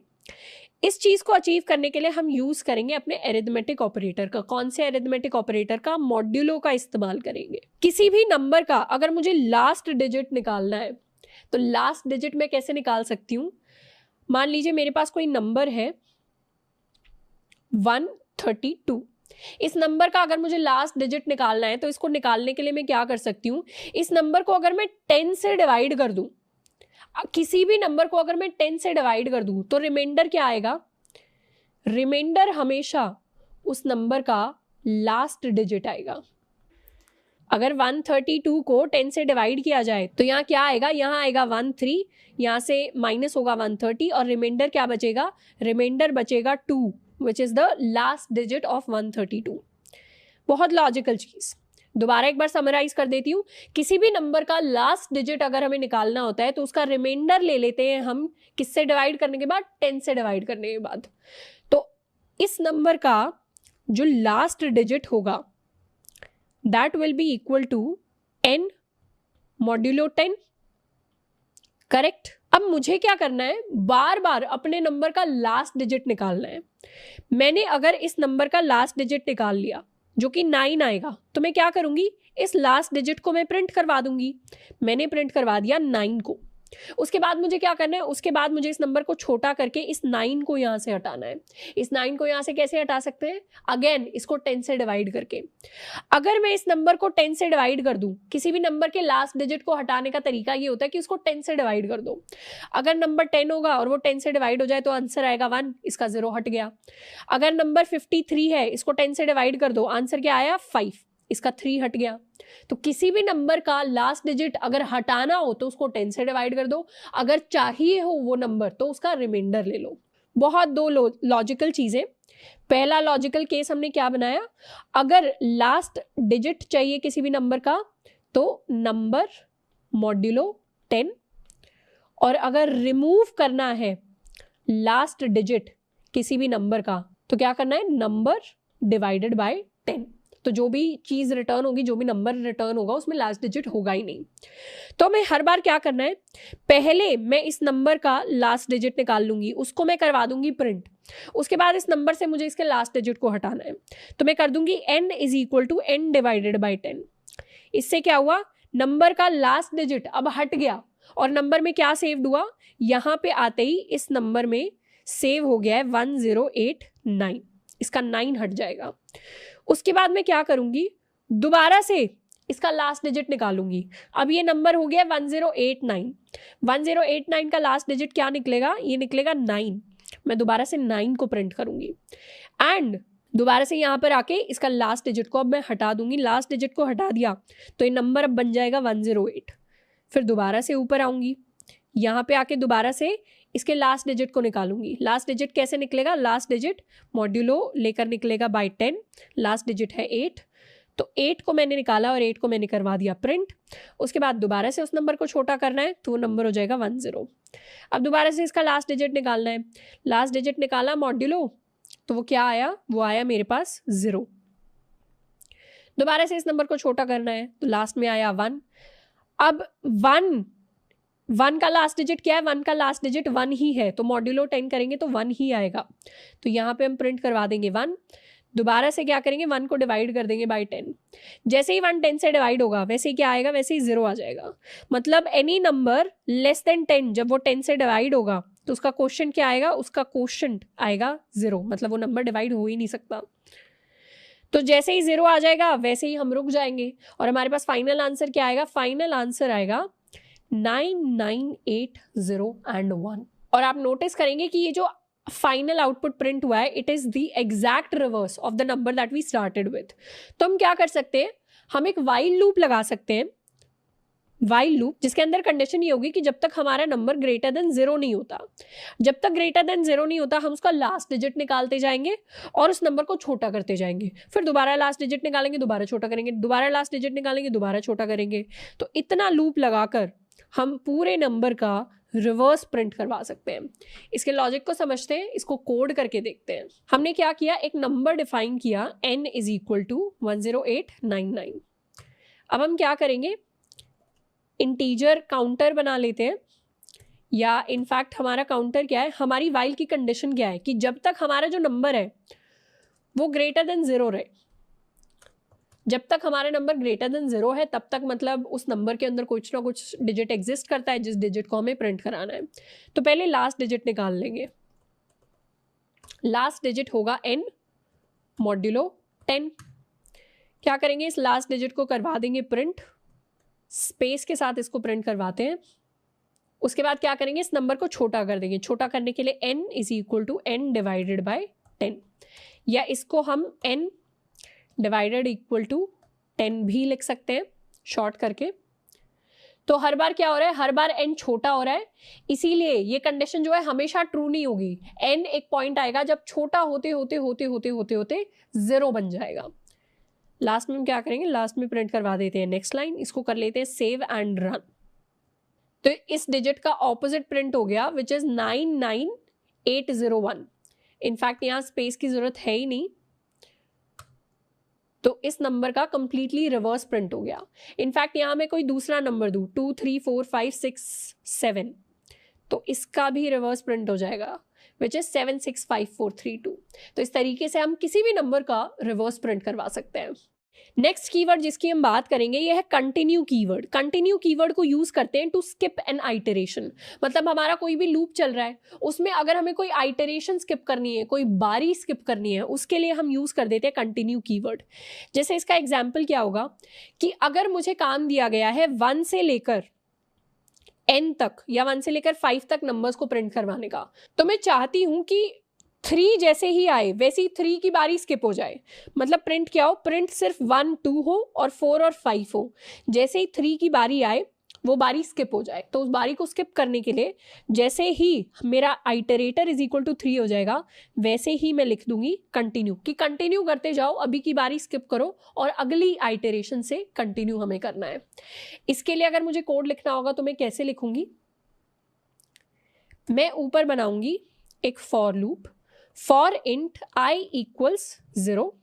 इस चीज़ को अचीव करने के लिए हम यूज़ करेंगे अपने एरिथमेटिक ऑपरेटर का। कौन से एरिथमेटिक ऑपरेटर का, मॉड्यूलो का इस्तेमाल करेंगे। किसी भी नंबर का अगर मुझे लास्ट डिजिट निकालना है तो लास्ट डिजिट मैं कैसे निकाल सकती हूँ। मान लीजिए मेरे पास कोई नंबर है 132, इस नंबर का अगर मुझे लास्ट डिजिट निकालना है तो इसको निकालने के लिए मैं क्या कर सकती हूँ, इस नंबर को अगर मैं 10 से डिवाइड कर दूं, किसी भी नंबर को अगर मैं 10 से डिवाइड कर दूं तो रिमाइंडर क्या आएगा, रिमाइंडर हमेशा उस नंबर का लास्ट डिजिट आएगा। अगर 132 को 10 से डिवाइड किया जाए तो यहाँ क्या आएगा, यहाँ आएगा 13, यहाँ से माइनस होगा 130 और रिमाइंडर क्या बचेगा, रिमाइंडर बचेगा 2 which is the last digit of 132। बहुत लॉजिकल चीज। दोबारा एक बार समराइज कर देती हूँ, किसी भी नंबर का लास्ट डिजिट अगर हमें निकालना होता है तो उसका रिमाइंडर ले लेते हैं हम, किससे डिवाइड करने के बाद, 10 से डिवाइड करने के बाद। तो इस नंबर का जो लास्ट डिजिट होगा that will be equal to n modulo 10, correct. अब मुझे क्या करना है, बार बार अपने नंबर का लास्ट डिजिट निकालना है। मैंने अगर इस नंबर का लास्ट डिजिट निकाल लिया जो कि 9 आएगा, तो मैं क्या करूंगी, इस लास्ट डिजिट को मैं प्रिंट करवा दूंगी। मैंने प्रिंट करवा दिया 9 को। उसके बाद मुझे क्या करना है, उसके बाद मुझे इस नंबर को छोटा करके इस 9 को यहाँ से हटाना है। इस 9 को यहाँ से कैसे हटा सकते हैं, अगेन इसको 10 से डिवाइड करके। अगर मैं इस नंबर को 10 से डिवाइड कर दूं, किसी भी नंबर के लास्ट डिजिट को हटाने का तरीका ये होता है कि उसको 10 से डिवाइड कर दो। अगर नंबर 10 होगा और वो 10 से डिवाइड हो जाए तो आंसर आएगा 1, इसका 0 हट गया। अगर नंबर 53 है, इसको 10 से डिवाइड कर दो, आंसर क्या आया 5, इसका 3 हट गया। तो किसी भी नंबर का लास्ट डिजिट अगर हटाना हो तो उसको 10 से डिवाइड कर दो, अगर चाहिए हो वो नंबर तो उसका रिमाइंडर ले लो। बहुत दो लॉजिकल चीजें। पहला लॉजिकल केस हमने क्या बनाया, अगर लास्ट डिजिट चाहिए किसी भी नंबर का तो नंबर मॉड्यूलो 10, और अगर रिमूव करना है लास्ट डिजिट किसी भी नंबर का तो क्या करना है, नंबर डिवाइडेड बाय 10। तो जो भी चीज़ रिटर्न होगी, जो भी नंबर रिटर्न होगा उसमें लास्ट डिजिट होगा ही नहीं। तो मैं हर बार क्या करना है, पहले मैं इस नंबर का लास्ट डिजिट निकाल लूंगी, उसको मैं करवा दूंगी प्रिंट। उसके बाद इस नंबर से मुझे इसके लास्ट डिजिट को हटाना है, तो मैं कर दूंगी n is equal to n divided by 10। इससे क्या हुआ, नंबर का लास्ट डिजिट अब हट गया और नंबर में क्या सेव्ड हुआ, यहाँ पे आते ही इस नंबर में सेव हो गया है 1089, इसका 9 हट जाएगा। उसके बाद मैं क्या करूंगी, दोबारा से इसका लास्ट डिजिट निकालूंगी। अब ये नंबर हो गया 1089, 1089 का लास्ट डिजिट क्या निकलेगा, ये निकलेगा 9। मैं दोबारा से 9 को प्रिंट करूंगी एंड दोबारा से यहाँ पर आके इसका लास्ट डिजिट को अब मैं हटा दूंगी। लास्ट डिजिट को हटा दिया तो ये नंबर अब बन जाएगा 108। फिर दोबारा से ऊपर आऊंगी, यहाँ पे आके दोबारा से इसके लास्ट डिजिट को निकालूंगी। लास्ट डिजिट कैसे निकलेगा, लास्ट डिजिट मॉड्यूलो लेकर निकलेगा बाय 10, लास्ट डिजिट है 8, तो 8 को मैंने निकाला और 8 को मैंने करवा दिया प्रिंट। उसके बाद दोबारा से उस नंबर को छोटा करना है तो वो नंबर हो जाएगा 10। अब दोबारा से इसका लास्ट डिजिट निकालना है, लास्ट डिजिट निकाला मॉड्यूलो तो वो क्या आया, वो आया मेरे पास 0। दोबारा से इस नंबर को छोटा करना है तो लास्ट में आया 1। अब 1 1 का लास्ट डिजिट क्या है, 1 का लास्ट डिजिट 1 ही है, तो मॉड्यूलो 10 करेंगे तो 1 ही आएगा, तो यहाँ पे हम प्रिंट करवा देंगे 1। दोबारा से क्या करेंगे, 1 को डिवाइड कर देंगे बाय 10। जैसे ही 1 10 से डिवाइड होगा वैसे ही क्या आएगा, वैसे ही 0 आ जाएगा। मतलब एनी नंबर लेस देन 10 जब वो 10 से डिवाइड होगा तो उसका क्वोशंट क्या आएगा, उसका क्वोशंट आएगा 0, मतलब वो नंबर डिवाइड हो ही नहीं सकता। तो जैसे ही 0 आ जाएगा वैसे ही हम रुक जाएंगे और हमारे पास फाइनल आंसर क्या आएगा, फाइनल आंसर आएगा 9980 एंड 1। और आप नोटिस करेंगे कि ये जो फाइनल आउटपुट प्रिंट हुआ है it is the exact reverse of the number that we started with. तो हम क्या कर सकते हैं, हम एक वाइल लूप लगा सकते हैं, वाइल लूप जिसके अंदर कंडीशन ये होगी कि जब तक हमारा नंबर ग्रेटर देन 0 नहीं होता, जब तक ग्रेटर देन 0 नहीं होता हम उसका लास्ट डिजिट निकालते जाएंगे और उस नंबर को छोटा करते जाएंगे, फिर दोबारा लास्ट डिजिट निकालेंगे, दोबारा छोटा करेंगे, दोबारा लास्ट डिजिट निकालेंगे, दोबारा छोटा करेंगे। तो इतना लूप लगाकर हम पूरे नंबर का रिवर्स प्रिंट करवा सकते हैं। इसके लॉजिक को समझते हैं, इसको कोड करके देखते हैं। हमने क्या किया, एक नंबर डिफाइन किया n इज इक्वल टू 10899। अब हम क्या करेंगे, इंटीजर काउंटर बना लेते हैं, या इनफैक्ट हमारा काउंटर क्या है, हमारी वाइल की कंडीशन क्या है कि जब तक हमारा जो नंबर है वो ग्रेटर देन 0 रहे, जब तक हमारा नंबर ग्रेटर देन 0 है तब तक मतलब उस नंबर के अंदर कुछ ना कुछ डिजिट एग्जिस्ट करता है जिस डिजिट को हमें प्रिंट कराना है। तो पहले लास्ट डिजिट निकाल लेंगे, लास्ट डिजिट होगा n मॉड्यूलो 10। क्या करेंगे, इस लास्ट डिजिट को करवा देंगे प्रिंट, स्पेस के साथ इसको प्रिंट करवाते हैं। उसके बाद क्या करेंगे, इस नंबर को छोटा कर देंगे, छोटा करने के लिए n is equal to n divided by 10, या इसको हम n डिवाइडेड इक्वल टू 10 भी लिख सकते हैं शॉर्ट करके। तो हर बार क्या हो रहा है, हर बार n छोटा हो रहा है, इसीलिए ये कंडीशन जो है हमेशा ट्रू नहीं होगी। n एक पॉइंट आएगा जब छोटा होते होते होते होते होते होते 0 बन जाएगा। लास्ट में हम क्या करेंगे, लास्ट में प्रिंट करवा देते हैं नेक्स्ट लाइन, इसको कर लेते हैं सेव एंड रन। तो इस डिजिट का ऑपोजिट प्रिंट हो गया विच इज 99801। इनफैक्ट यहाँ स्पेस की जरूरत है ही नहीं, तो इस नंबर का कंप्लीटली रिवर्स प्रिंट हो गया। इनफैक्ट यहाँ मैं कोई दूसरा नंबर दूँ 2 3 4 5 6 7, तो इसका भी रिवर्स प्रिंट हो जाएगा विच इज 765432। तो इस तरीके से हम किसी भी नंबर का रिवर्स प्रिंट करवा सकते हैं। नेक्स्ट कीवर्ड जिसकी हम बात करेंगे ये है कंटिन्यू कीवर्ड। कंटिन्यू कीवर्ड को यूज करते हैं टू स्किप एन आइटरेशन। मतलब हमारा कोई भी लूप चल रहा है, उसमें अगर हमें कोई आइटरेशन स्किप करनी है, कोई बारी स्किप करनी है, उसके लिए हम यूज कर देते हैं कंटिन्यू कीवर्ड। जैसे इसका एग्जाम्पल क्या होगा कि अगर मुझे काम दिया गया है 1 से लेकर n तक या 1 से लेकर 5 तक नंबर्स को प्रिंट करवाने का, तो मैं चाहती हूं कि 3 जैसे ही आए वैसे ही 3 की बारी स्किप हो जाए। मतलब प्रिंट क्या हो, प्रिंट सिर्फ 1 2 हो और 4 और 5 हो। जैसे ही 3 की बारी आए वो बारी स्किप हो जाए, तो उस बारी को स्किप करने के लिए जैसे ही मेरा आइटरेटर इज इक्वल टू 3 हो जाएगा वैसे ही मैं लिख दूंगी कंटिन्यू, कि कंटिन्यू करते जाओ, अभी की बारी स्किप करो और अगली आइटरेशन से कंटिन्यू हमें करना है। इसके लिए अगर मुझे कोड लिखना होगा तो मैं कैसे लिखूंगी, मैं ऊपर बनाऊंगी एक for loop, for int i equals 0,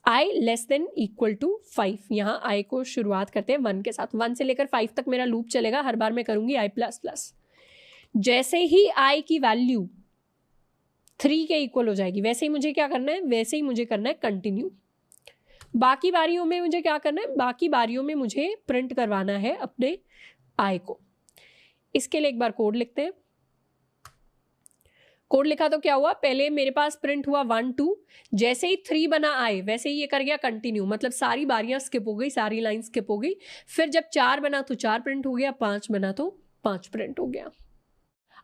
i less than equal to 5। यहाँ i को शुरुआत करते हैं 1 के साथ, 1 से लेकर 5 तक मेरा लूप चलेगा, हर बार मैं करूंगी i प्लस प्लस। जैसे ही i की वैल्यू 3 के इक्वल हो जाएगी वैसे ही मुझे क्या करना है, वैसे ही मुझे करना है कंटिन्यू। बाकी बारियों में मुझे क्या करना है, बाकी बारियों में मुझे प्रिंट करवाना है अपने i को। इसके लिए एक बार कोड लिखते हैं। कोड लिखा तो क्या हुआ, पहले मेरे पास प्रिंट हुआ 1 2, जैसे ही 3 बना आए वैसे ही ये कर गया कंटिन्यू, मतलब सारी बारियां स्किप हो गई, सारी लाइन स्किप हो गई। फिर जब 4 बना तो 4 प्रिंट हो गया, 5 बना तो 5 प्रिंट हो गया।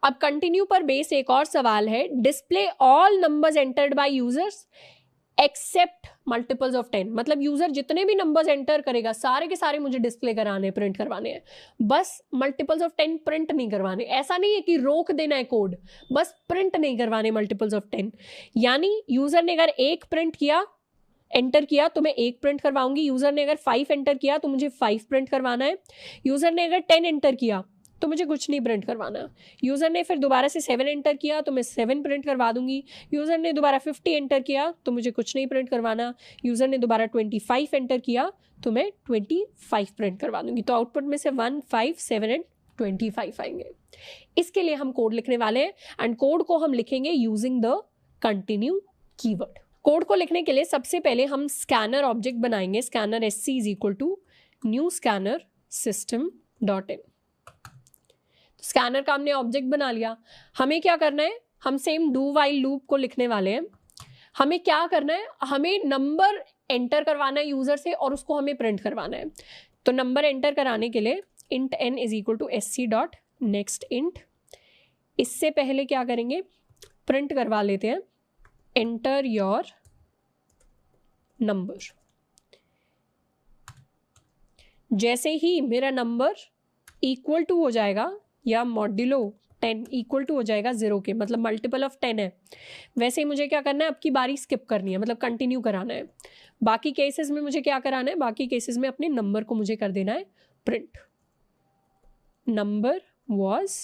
अब कंटिन्यू पर बेस एक और सवाल है, display all numbers entered by users except multiples of 10। मतलब यूजर जितने भी नंबर्स एंटर करेगा सारे के सारे मुझे डिस्प्ले कराने, प्रिंट करवाने हैं, बस मल्टीपल्स ऑफ 10 प्रिंट नहीं करवाने। ऐसा नहीं है कि रोक देना है कोड, बस प्रिंट नहीं करवाने मल्टीपल्स ऑफ 10। यानी यूजर ने अगर 1 प्रिंट किया, एंटर किया तो मैं 1 प्रिंट करवाऊंगी, यूजर ने अगर 5 एंटर किया तो मुझे 5 प्रिंट करवाना है, यूजर ने अगर 10 एंटर किया तो मुझे कुछ नहीं प्रिंट करवाना, यूज़र ने फिर दोबारा से 7 एंटर किया तो मैं 7 प्रिंट करवा दूंगी, यूज़र ने दोबारा 50 एंटर किया तो मुझे कुछ नहीं प्रिंट करवाना, यूज़र ने दोबारा 25 एंटर किया तो मैं 25 प्रिंट करवा दूंगी। तो आउटपुट में से 1 5 7 एंड 25 आएंगे। इसके लिए हम कोड लिखने वाले हैं एंड कोड को हम लिखेंगे using the continue keyword. Code को लिखने के लिए सबसे पहले हम स्कैनर ऑब्जेक्ट बनाएंगे, scanner SC is equal to new scanner system dot in. Scanner का हमने ऑब्जेक्ट बना लिया। हमें क्या करना है, हम सेम डू वाइल लूप को लिखने वाले हैं। हमें क्या करना है, हमें नंबर एंटर करवाना है यूजर से और उसको हमें प्रिंट करवाना है। तो नंबर एंटर कराने के लिए int n is equal to SC dot next int। इससे पहले क्या करेंगे, प्रिंट करवा लेते हैं एंटर योर नंबर। जैसे ही मेरा नंबर इक्वल टू हो जाएगा या मॉड्यूलो 10 इक्वल टू हो जाएगा 0 के, मतलब मल्टीपल ऑफ 10 है, वैसे ही मुझे क्या करना है, अब की बारी स्किप करनी है, मतलब कंटिन्यू कराना है। बाकी केसेस में मुझे क्या कराना है, बाकी केसेस में अपने नंबर को मुझे कर देना है प्रिंट। Number was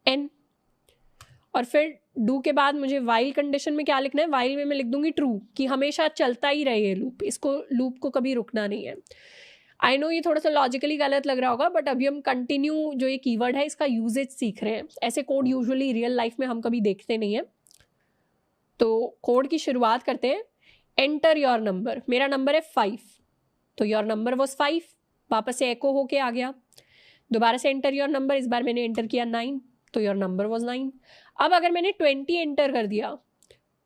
n। और फिर डू के बाद मुझे वाइल कंडीशन में क्या लिखना है, वाइल में मैं लिख दूंगी ट्रू, कि हमेशा चलता ही रहे ये लूप, इसको लूप को कभी रुकना नहीं है। आई नो ये थोड़ा सा लॉजिकली गलत लग रहा होगा, बट अभी हम कंटिन्यू जो ये कीवर्ड है इसका यूजेज सीख रहे हैं। ऐसे कोड यूजुअली रियल लाइफ में हम कभी देखते नहीं है। तो कोड की शुरुआत करते हैं, एंटर योर नंबर। मेरा नंबर है 5, तो योर नंबर वॉज 5, वापस से एको होके आ गया। दोबारा से एंटर योर नंबर, इस बार मैंने एंटर किया 9, तो योर नंबर वॉज 9। अब अगर मैंने 20 एंटर कर दिया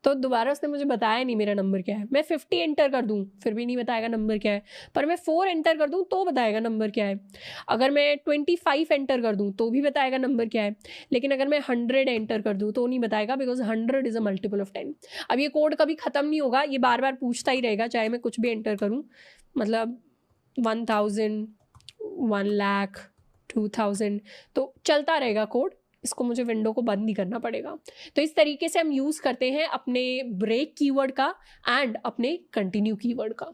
तो दोबारा उसने मुझे बताया नहीं मेरा नंबर क्या है। मैं 50 एंटर कर दूं फिर भी नहीं बताएगा नंबर क्या है, पर मैं 4 एंटर कर दूं तो बताएगा नंबर क्या है। अगर मैं 25 एंटर कर दूं तो भी बताएगा नंबर क्या है, लेकिन अगर मैं 100 एंटर कर दूं तो नहीं बताएगा, because 100 is a multiple of 10। अब ये कोड कभी ख़त्म नहीं होगा, ये बार बार पूछता ही रहेगा, चाहे मैं कुछ भी एंटर करूँ। मतलब 1000, 1 लाख, 2000, तो चलता रहेगा कोड। इसको मुझे विंडो को बंद नहीं करना पड़ेगा। तो इस तरीके से हम यूज़ करते हैं अपने ब्रेक कीवर्ड का एंड अपने कंटिन्यू कीवर्ड का।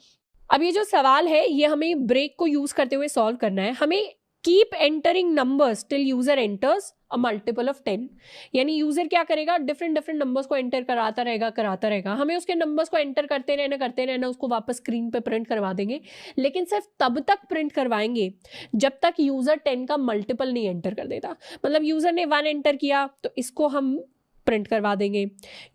अब ये जो सवाल है ये हमें ब्रेक को यूज़ करते हुए सॉल्व करना है। हमें keep entering numbers till user enters a multiple of 10, यानी यूजर क्या करेगा, डिफरेंट नंबर्स को एंटर कराता रहेगा। हमें उसके नंबर्स को एंटर करते रहना, उसको वापस स्क्रीन पे प्रिंट करवा देंगे, लेकिन सिर्फ तब तक प्रिंट करवाएंगे जब तक यूजर 10 का मल्टीपल नहीं एंटर कर देता। मतलब यूजर ने 1 एंटर किया तो इसको हम प्रिंट करवा देंगे,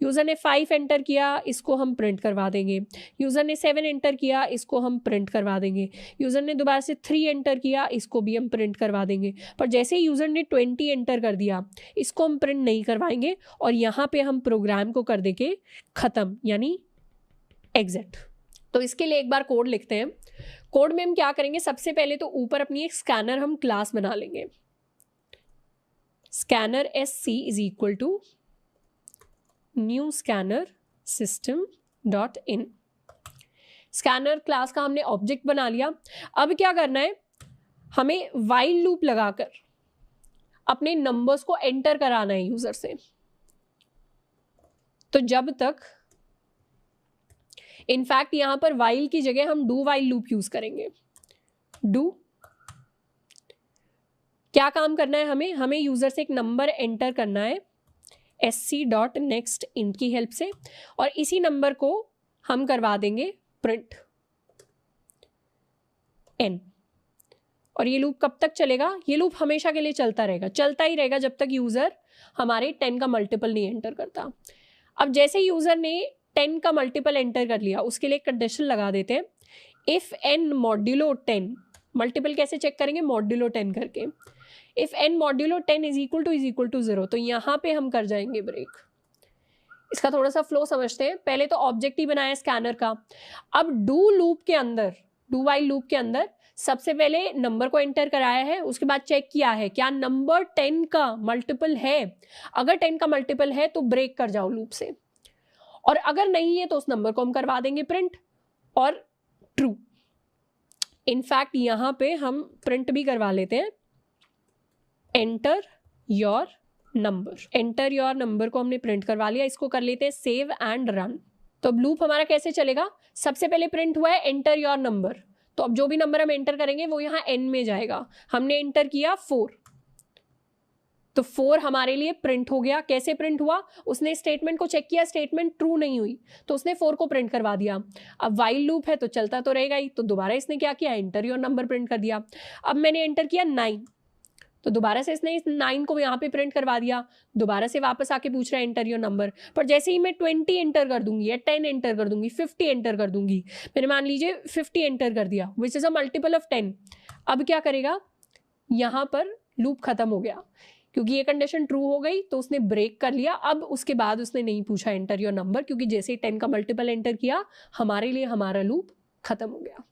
यूज़र ने 5 एंटर किया इसको हम प्रिंट करवा देंगे, यूज़र ने 7 एंटर किया इसको हम प्रिंट करवा देंगे, यूज़र ने दोबारा से 3 एंटर किया इसको भी हम प्रिंट करवा देंगे। पर जैसे ही यूज़र ने 20 एंटर कर दिया इसको हम प्रिंट नहीं करवाएंगे और यहाँ पे हम प्रोग्राम को कर देंगे ख़त्म, यानी एग्जिट। तो इसके लिए एक बार कोड लिखते हैं। कोड में हम क्या करेंगे, सबसे पहले तो ऊपर अपनी एक स्कैनर हम क्लास बना लेंगे। Scanner SC is equal to new scanner system dot in. Scanner class का हमने ऑब्जेक्ट बना लिया। अब क्या करना है, हमें वाइल लूप लगाकर अपने नंबर्स को एंटर कराना है यूजर से। तो जब तक, इनफैक्ट यहां पर वाइल की जगह हम डू वाइल लूप यूज करेंगे। डू क्या काम करना है, हमें यूजर से एक नंबर एंटर करना है SC डॉट नेक्स्ट इन की हेल्प से, और इसी नंबर को हम करवा देंगे प्रिंट n। और ये लूप कब तक चलेगा, ये लूप हमेशा के लिए चलता ही रहेगा जब तक यूजर हमारे 10 का मल्टीपल नहीं एंटर करता। अब जैसे यूजर ने 10 का मल्टीपल एंटर कर लिया उसके लिए कंडीशन लगा देते हैं, इफ n मॉड्यूलो 10, मल्टीपल कैसे चेक करेंगे, मॉड्यूलो 10 करके, if n modulo 10 is equal to 0, तो यहाँ पे हम कर जाएंगे ब्रेक। इसका थोड़ा सा फ्लो समझते हैं। पहले तो ऑब्जेक्ट ही बनाया स्कैनर का। अब डू लूप के अंदर, डू वाइल लूप के अंदर सबसे पहले नंबर को एंटर कराया है, उसके बाद चेक किया है क्या नंबर 10 का मल्टीपल है। अगर 10 का मल्टीपल है तो ब्रेक कर जाओ लूप से, और अगर नहीं है तो उस नंबर को हम करवा देंगे प्रिंट और ट्रू। इनफैक्ट यहाँ पे हम प्रिंट भी करवा लेते हैं, enter your number. Enter your number को हमने प्रिंट करवा लिया, इसको कर लेते हैं सेव एंड रन। तो अब लूप हमारा कैसे चलेगा, सबसे पहले प्रिंट हुआ है एंटर योर नंबर, तो अब जो भी नंबर हम एंटर करेंगे वो यहाँ n में जाएगा। हमने एंटर किया 4, तो 4 हमारे लिए प्रिंट हो गया। कैसे प्रिंट हुआ, उसने स्टेटमेंट को चेक किया, स्टेटमेंट ट्रू नहीं हुई तो उसने 4 को प्रिंट करवा दिया। अब वाइल लूप है तो चलता तो रहेगा ही, तो दोबारा इसने क्या किया, एंटर योर नंबर प्रिंट कर दिया। अब मैंने एंटर किया 9, तो दोबारा से इसने इस 9 को यहाँ पे प्रिंट करवा दिया। दोबारा से वापस आके पूछ रहा है एंटर योर नंबर, पर जैसे ही मैं 20 एंटर कर दूंगी या 10 एंटर कर दूंगी, 50 एंटर कर दूंगी, मैंने मान लीजिए 50 एंटर कर दिया which is a multiple of 10। अब क्या करेगा, यहाँ पर लूप खत्म हो गया क्योंकि ये कंडीशन ट्रू हो गई, तो उसने ब्रेक कर लिया। अब उसके बाद उसने नहीं पूछा एंटर योर नंबर, क्योंकि जैसे ही 10 का मल्टीपल एंटर किया हमारे लिए हमारा लूप खत्म हो गया।